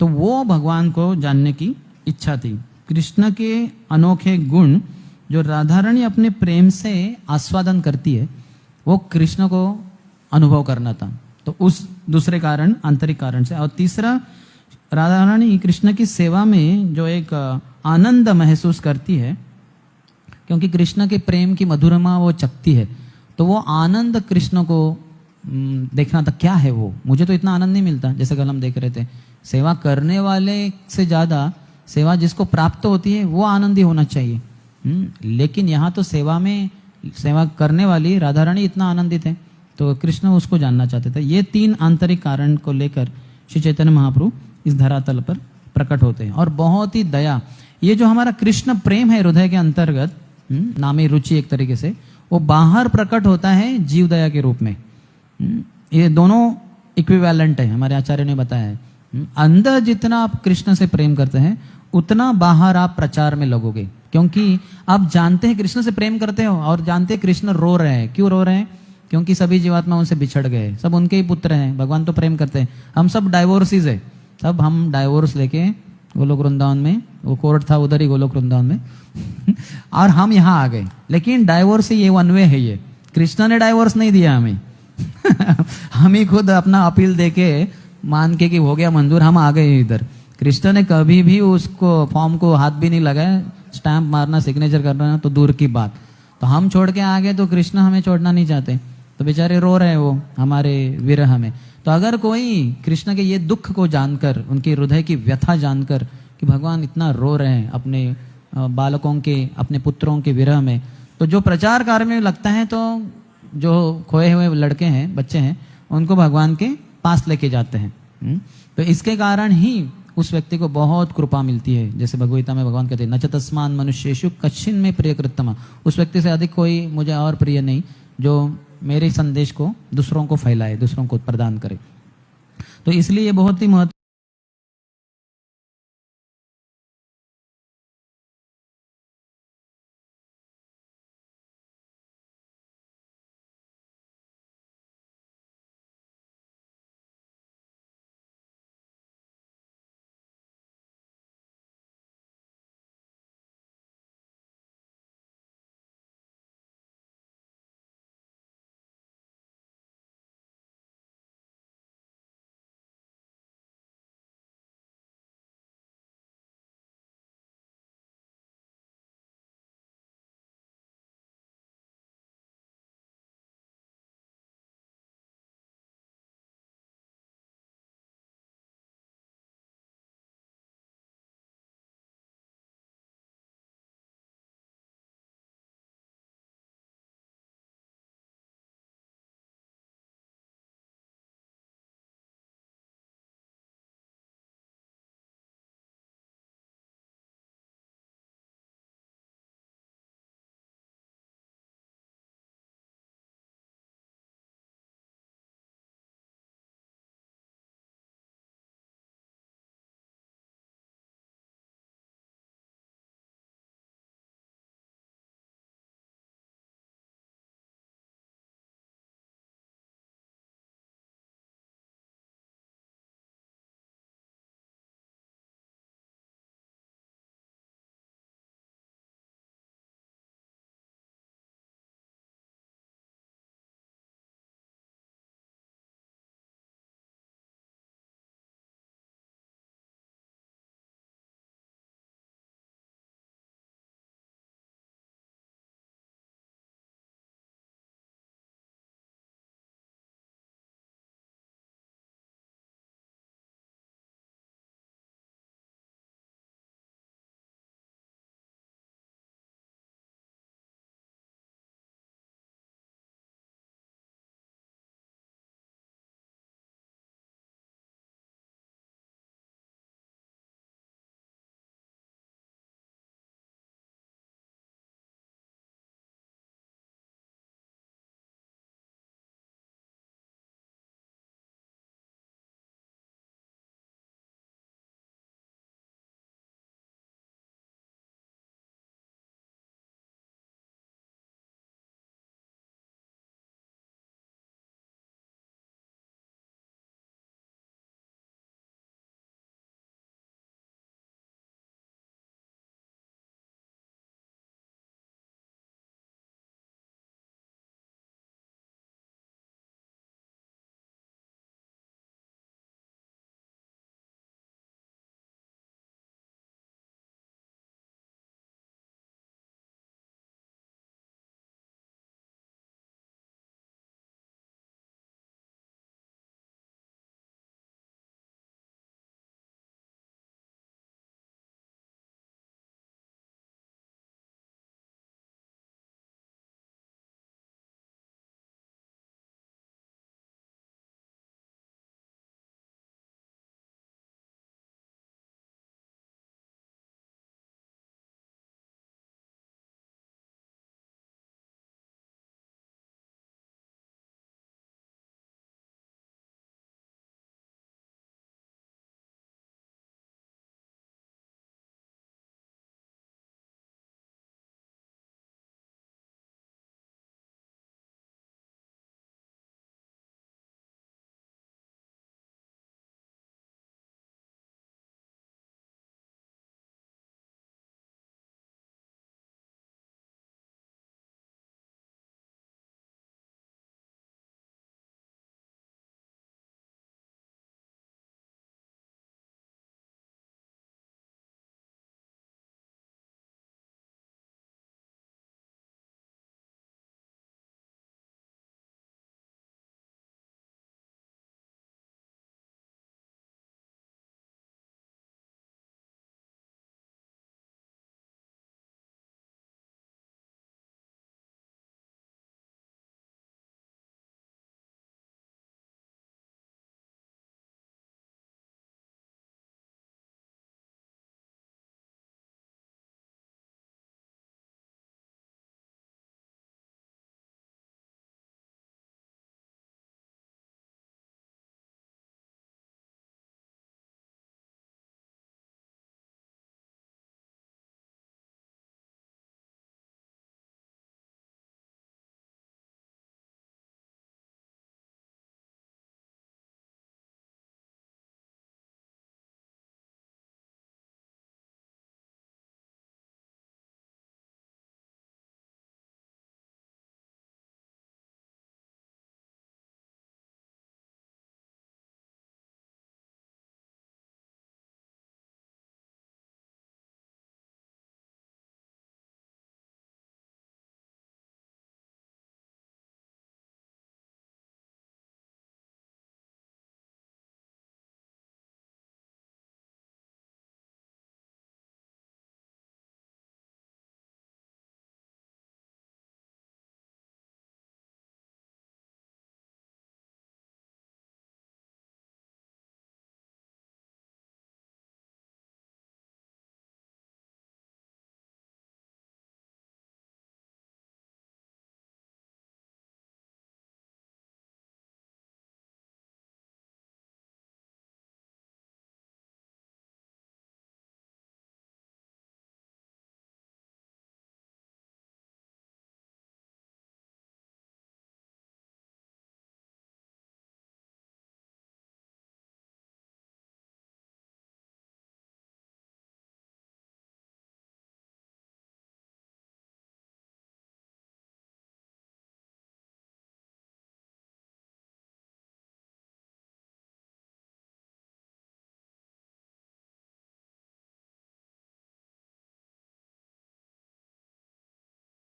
तो वो भगवान को जानने की इच्छा थी। कृष्ण के अनोखे गुण जो राधा रानी अपने प्रेम से आस्वादन करती है वो कृष्ण को अनुभव करना था। तो उस दूसरे कारण, आंतरिक कारण से। और तीसरा, राधा रानी कृष्ण की सेवा में जो एक आनंद महसूस करती है, क्योंकि कृष्ण के प्रेम की मधुरमा वो चखती है, तो वो आनंद कृष्ण को देखना था। क्या है वो, मुझे तो इतना आनंद नहीं मिलता। जैसे कल हम देख रहे थे, सेवा करने वाले से ज्यादा सेवा जिसको प्राप्त होती है वो आनंदी होना चाहिए। लेकिन यहाँ तो सेवा करने वाली राधा रानी इतना आनंदित है, तो कृष्ण उसको जानना चाहते थे। ये तीन आंतरिक कारण को लेकर श्री चैतन्य महाप्रभु इस धरातल पर प्रकट होते हैं। और बहुत ही दया, ये जो हमारा कृष्ण प्रेम है हृदय के अंतर्गत, नामी रुचि एक तरीके से, वो बाहर प्रकट होता है जीव दया के रूप में। ये दोनों इक्विवेलेंट है, हमारे आचार्य ने बताया है। अंदर जितना आप कृष्ण से प्रेम करते हैं उतना बाहर आप प्रचार में लगोगे, क्योंकि आप जानते हैं कृष्ण से प्रेम करते हो और जानते हैं कृष्ण रो रहे हैं। क्यों रो रहे हैं? क्योंकि सभी जीवात्मा उनसे बिछड़ गए, सब उनके ही पुत्र हैं। भगवान तो प्रेम करते हैं, हम सब डाइवोर्सिस है, सब हम डाइवोर्स लेके गोलोक वृंदावन में, वो कोर्ट था उधर ही गोलोक वृंदावन में और हम यहाँ आ गए। लेकिन डाइवोर्स ये वन वे है, ये कृष्ण ने डाइवोर्स नहीं दिया हमें हम ही खुद अपना अपील देके मान के कि हो गया मंजूर, हम आ गए इधर। कृष्ण ने कभी भी उसको फॉर्म को हाथ भी नहीं लगाया, स्टैंप मारना सिग्नेचर करना तो दूर की बात। तो हम छोड़ के आ गए तो कृष्ण हमें छोड़ना नहीं चाहते, तो बेचारे रो रहे हैं वो हमारे विरह में। तो अगर कोई कृष्ण के ये दुख को जानकर, उनके हृदय की व्यथा जानकर कि भगवान इतना रो रहे हैं अपने बालकों के, अपने पुत्रों के विरह में, तो जो प्रचार कार्य में लगता है, तो जो खोए हुए लड़के हैं, बच्चे हैं, उनको भगवान के पास लेके जाते हैं। तो इसके कारण ही उस व्यक्ति को बहुत कृपा मिलती है। जैसे भगवद्गीता में भगवान कहते हैं, न च तस्मान मनुष्येषु कश्चिन में प्रियकृतम, उस व्यक्ति से अधिक कोई मुझे और प्रिय नहीं जो मेरे संदेश को दूसरों को फैलाए, दूसरों को प्रदान करे। तो इसलिए ये बहुत ही महत्व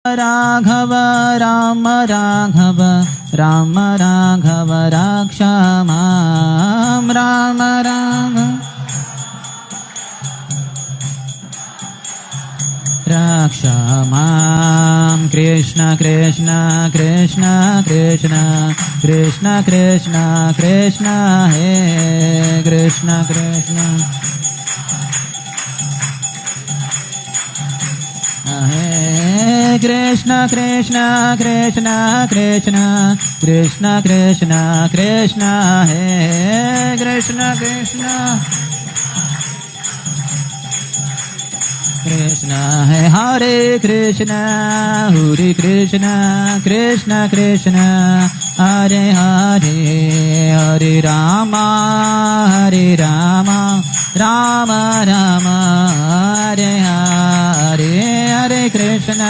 राघव राम राघव राम राघव रक्ष मां राम राघव रक्ष मां कृष्ण कृष्ण कृष्ण कृष्ण कृष्ण कृष्ण कृष्ण हे कृष्ण कृष्ण हे कृष्ण कृष्ण कृष्ण कृष्ण कृष्ण कृष्ण कृष्ण हे कृष्ण कृष्ण कृष्ण है हरे कृष्ण कृष्ण कृष्ण हरे हरे हरे राम राम राम हरे हरे हरे कृष्ण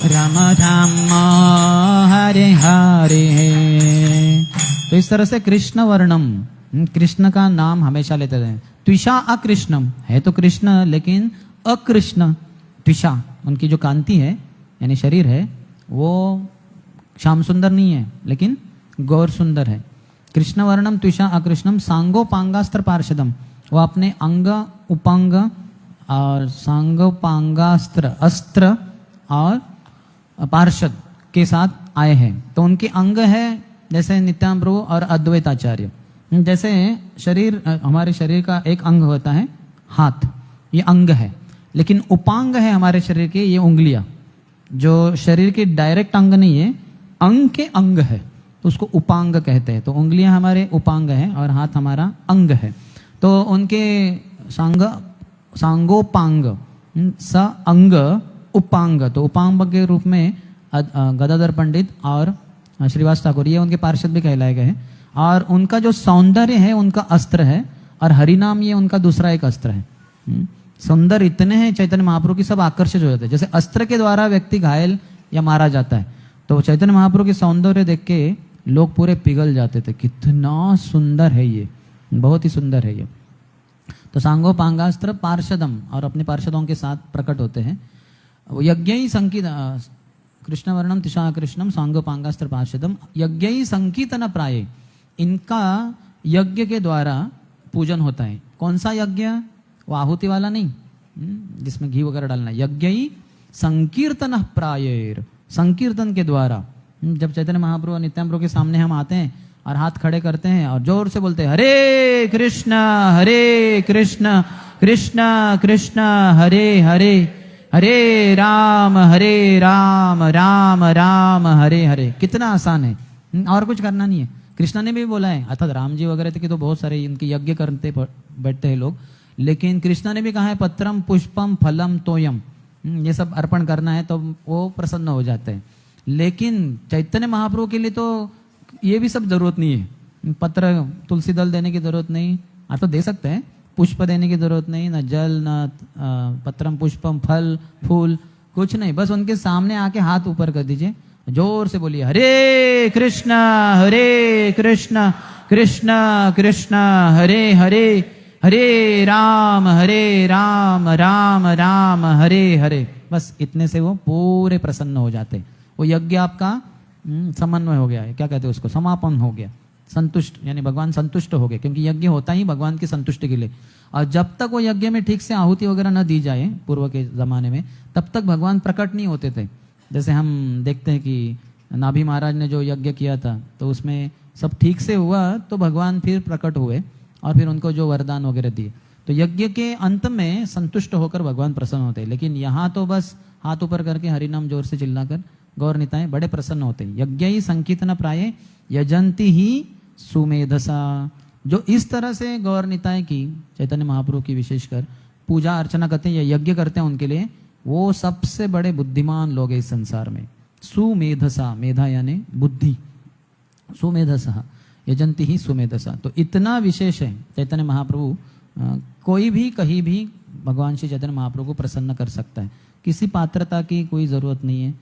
राम राम हरे हरे। तो इस तरह से कृष्ण वर्णम, कृष्ण का नाम हमेशा लेते रहे। त्विषा अकृष्णम, है तो कृष्ण लेकिन अकृष्ण। त्विषा उनकी जो कांति है यानी शरीर है वो श्याम सुंदर नहीं है लेकिन गौर सुंदर है। कृष्ण वर्णम त्विषा अकृष्णम सांगोपांगास्त्र पार्षदम, वो अपने अंग उपांग और सांगोपांगास्त्र अस्त्र और पार्षद के साथ आए हैं। तो उनके अंग है जैसे नित्यानंद प्रभु और अद्वैत आचार्य। जैसे शरीर, हमारे शरीर का एक अंग होता है हाथ, ये अंग है, लेकिन उपांग है हमारे शरीर के ये उंगलियां, जो शरीर के डायरेक्ट अंग नहीं है, अंग के अंग है, तो उसको उपांग कहते हैं। तो उंगलियां हमारे उपांग है और हाथ हमारा अंग है। तो उनके सांगोपांग स अंग उपांग, तो उपांग के रूप में गदाधर पंडित और श्रीवास ठाकुर ये उनके पार्षद भी कहलाए गए हैं। और उनका जो सौंदर्य है उनका अस्त्र है, और हरिनाम ये उनका दूसरा एक अस्त्र है। सौंदर्य इतने हैं चैतन्य महाप्रभु की, सब आकर्षित हो जाते हैं। जैसे अस्त्र के द्वारा व्यक्ति घायल या मारा जाता है, तो चैतन्य महाप्रभु के सौंदर्य देख के लोग पूरे पिघल जाते थे, कितना सुंदर है ये, बहुत ही सुंदर है ये। तो सांगोपांगास्त्र पार्षदम, और अपने पार्षदों के साथ प्रकट होते हैं। यज्ञ संकीत कृष्ण वर्णम तिशा कृष्णम सांगोपांगास्त्र पार्षदम यज्ञ संकीर्तन प्राय, इनका यज्ञ के द्वारा पूजन होता है। कौन सा यज्ञ? वो आहुति वाला नहीं जिसमें घी वगैरह डालना, यज्ञ संकीर्तन प्रायर, संकीर्तन के द्वारा। जब चैतन्य महाप्रभु और नित्यानंद प्रभु के सामने हम आते हैं और हाथ खड़े करते हैं और जोर से बोलते हैं हरे कृष्ण कृष्ण कृष्ण हरे हरे, हरे राम राम राम हरे हरे। कितना आसान है, और कुछ करना नहीं है। कृष्ण ने भी बोला है, अर्थात राम जी वगैरह थे कि तो बहुत सारे इनके यज्ञ करते बैठते हैं लोग, लेकिन कृष्ण ने भी कहा है पत्रम पुष्पम फलम तोयम, ये सब अर्पण करना है तो वो प्रसन्न हो जाते हैं। लेकिन चैतन्य महाप्रभु के लिए तो ये भी सब जरूरत नहीं है। पत्र तुलसी दल देने की जरूरत नहीं, आप तो दे सकते हैं, पुष्प देने की जरूरत नहीं, न जल न पत्रम पुष्पम फल फूल कुछ नहीं, बस उनके सामने आके हाथ ऊपर कर दीजिए, जोर से बोलिए हरे कृष्ण कृष्ण कृष्ण हरे हरे, हरे राम राम राम हरे हरे। बस इतने से वो पूरे प्रसन्न हो जाते। वो यज्ञ आपका समन्वय हो गया है, क्या कहते हैं उसको, समापन हो गया, संतुष्ट, यानी भगवान संतुष्ट हो गए, क्योंकि यज्ञ होता ही भगवान की संतुष्टि के लिए। और जब तक वो यज्ञ में ठीक से आहुति वगैरह न दी जाए पूर्व के जमाने में, तब तक भगवान प्रकट नहीं होते थे। जैसे हम देखते हैं कि नाभि महाराज ने जो यज्ञ किया था तो उसमें सब ठीक से हुआ तो भगवान फिर प्रकट हुए और फिर उनको जो वरदान वगैरह दिए। तो यज्ञ के अंत में संतुष्ट होकर भगवान प्रसन्न होते हैं। लेकिन यहाँ तो बस हाथ ऊपर करके हरिनाम जोर से चिल्लाकर गौर निताएं बड़े प्रसन्न होते हैं। यज्ञ ही संकीर्तन प्राय यजंती ही सुमेधसा, जो इस तरह से गौर निताएं की चैतन्य महाप्रभु की विशेषकर पूजा अर्चना करते हैं या यज्ञ करते हैं, उनके लिए वो सबसे बड़े बुद्धिमान लोग हैं इस संसार में। सुमेधसा, मेधा यानी बुद्धि, सुमेधसा यजंती ही सुमेधसा। तो इतना विशेष है चैतन्य महाप्रभु, कोई भी कहीं भी भगवान श्री चैतन्य महाप्रभु को प्रसन्न कर सकता है। किसी पात्रता की कोई ज़रूरत नहीं है,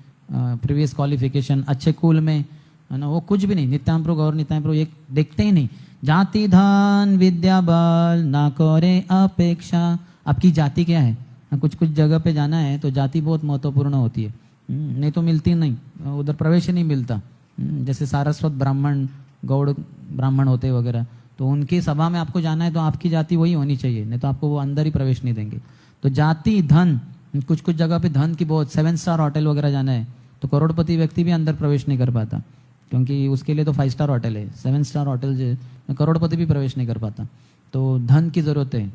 प्रीवियस क्वालिफिकेशन, अच्छे कुल में है ना, वो कुछ भी नहीं, नित्याम प्रभु गौर नित्याम प्रभु एक देखते ही नहीं। जाति धन विद्या बल ना करे अपेक्षा। आपकी जाति क्या है? कुछ कुछ जगह पे जाना है तो जाति बहुत महत्वपूर्ण होती है, नहीं तो मिलती नहीं, उधर प्रवेश ही नहीं मिलता। जैसे सारस्वत ब्राह्मण, गौड़ ब्राह्मण होते वगैरह, तो उनकी सभा में आपको जाना है तो आपकी जाति वही होनी चाहिए, नहीं तो आपको वो अंदर ही प्रवेश नहीं देंगे। तो जाति धन, कुछ कुछ जगह पे धन की बहुत, 7 स्टार होटल वगैरह जाना है तो करोड़पति व्यक्ति भी अंदर प्रवेश नहीं कर पाता, क्योंकि उसके लिए तो 5 स्टार होटल है, 7 स्टार होटल जो करोड़पति भी प्रवेश नहीं कर पाता। तो धन की जरूरत है,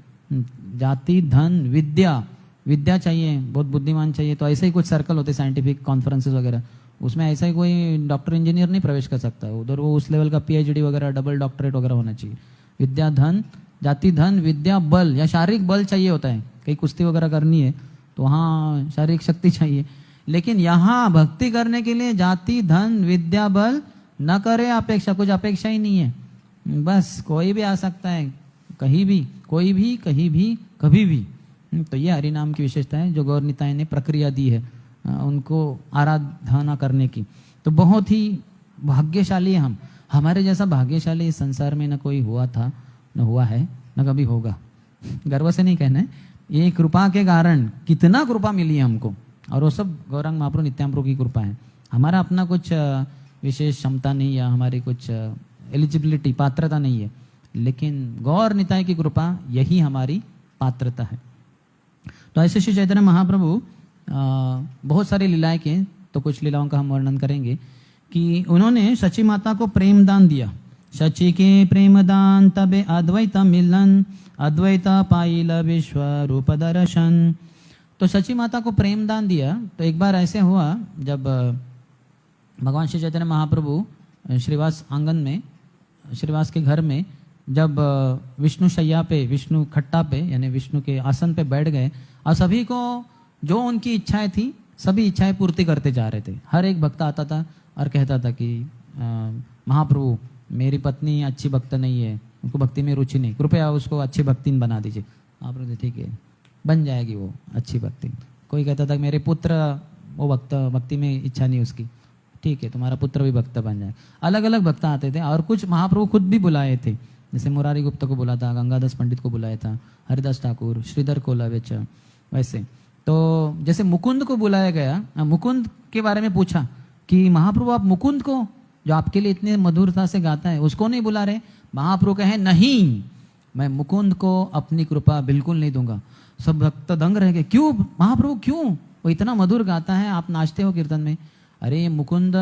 जाति धन विद्या, विद्या चाहिए, बहुत बुद्धिमान चाहिए। तो ऐसे ही कुछ सर्कल होते साइंटिफिक कॉन्फ्रेंसेस वगैरह, उसमें ऐसा ही कोई डॉक्टर इंजीनियर नहीं प्रवेश कर सकता, उधर वो उस लेवल का PhD वगैरह डबल डॉक्टरेट वगैरह होना चाहिए। विद्या धन, जाति धन विद्या बल, या शारीरिक बल चाहिए होता है, कहीं कुश्ती वगैरह करनी है तो हाँ शारीरिक शक्ति चाहिए, लेकिन यहाँ भक्ति करने के लिए जाति धन विद्या बल न करे अपेक्षा, कुछ अपेक्षा ही नहीं है, बस कोई भी आ सकता है, कहीं भी, कोई भी, कहीं भी, कभी भी। तो ये हरिनाम की विशेषता है जो गौर निताई ने प्रक्रिया दी है उनको आराधना करने की। तो बहुत ही भाग्यशाली है हम, हमारे जैसा भाग्यशाली इस संसार में न कोई हुआ था, न हुआ है, न कभी होगा। गर्व से नहीं कहना है, ये कृपा के कारण कितना कृपा मिली है हमको, और वो सब गौरांग महाप्रभु नित्याम प्रभु की कृपा है। हमारा अपना कुछ विशेष क्षमता नहीं, या हमारी कुछ एलिजिबिलिटी पात्रता नहीं है, लेकिन गौर निताई की कृपा यही हमारी पात्रता है। तो ऐसे श्री चैतन्य महाप्रभु बहुत सारी लीलाएं की, तो कुछ लीलाओं का हम वर्णन करेंगे कि उन्होंने सची माता को प्रेम दान दिया। सची के प्रेम दान तबे अद्वैत मिलन, अद्वैत पाइल विश्व रूप दर्शन। तो सची माता को प्रेम दान दिया। तो एक बार ऐसे हुआ जब भगवान श्री चैतन्य महाप्रभु श्रीवास आंगन में, श्रीवास के घर में, जब विष्णु शैया पे, विष्णु खट्टा पे, यानी विष्णु के आसन पे बैठ गए और सभी को जो उनकी इच्छाएं थी सभी इच्छाएं पूर्ति करते जा रहे थे। हर एक भक्त आता था और कहता था कि महाप्रभु मेरी पत्नी अच्छी भक्त नहीं है, उनको भक्ति में रुचि नहीं, कृपया उसको अच्छी भक्तिन बना दीजिए। महाप्रभु ठीक है, बन जाएगी वो अच्छी भक्ति। कोई कहता था मेरे पुत्र, वो भक्ति में इच्छा नहीं उसकी, ठीक है तुम्हारा पुत्र भी भक्त बन जाए। अलग अलग भक्त आते थे, और कुछ महाप्रभु खुद भी बुलाए थे, जैसे मुरारी गुप्ता को बुलाया था, गंगादास पंडित को बुलाया था, हरिदास ठाकुर, श्रीधर कोलावेच। वैसे तो जैसे मुकुंद को बुलाया गया, मुकुंद के बारे में पूछा कि महाप्रभु आप मुकुंद को, जो आपके लिए इतने मधुरता से गाता है, उसको नहीं बुला रहे? महाप्रभु कहे नहीं, मैं मुकुंद को अपनी कृपा बिल्कुल नहीं दूंगा। सब भक्त दंग रह गए, क्यों महाप्रभु क्यों, वो इतना मधुर गाता है, आप नाचते हो कीर्तन में। अरे मुकुंद,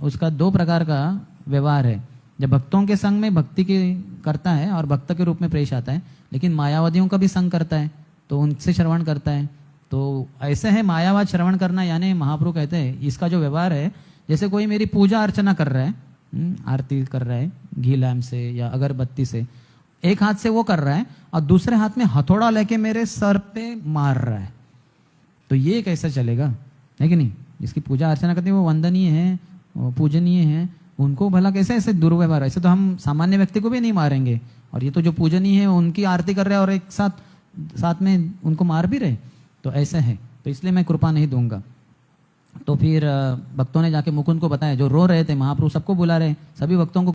उसका 2 प्रकार का व्यवहार है, जब भक्तों के संग में भक्ति के करता है और भक्त के रूप में पेश आता है, लेकिन मायावादियों का भी संग करता है तो उनसे श्रवण करता है। तो ऐसे है मायावाद श्रवण करना, यानी महाप्रभु कहते हैं इसका जो व्यवहार है, जैसे कोई मेरी पूजा अर्चना कर रहा है, आरती कर रहा है घी लैम्प से या अगरबत्ती से, एक हाथ से वो कर रहा है और दूसरे हाथ में हथौड़ा लेके मेरे सर पे मार रहा है, तो ये कैसा चलेगा, है कि नहीं? जिसकी पूजा अर्चना करते हैं वो वंदनीय है, पूजनीय है, उनको भला कैसे ऐसे दुर्व्यवहार? ऐसे तो हम सामान्य व्यक्ति को भी नहीं मारेंगे, और ये तो जो पूजनीय है उनकी आरती कर रहे हैं और एक साथ में उनको मार भी रहे, तो ऐसे है, तो इसलिए मैं कृपा नहीं दूंगा। तो फिर भक्तों ने जाके मुकुंद को बताया, जो रो रहे थे, महाप्रभु सबको बुला रहे, सभी भक्तों को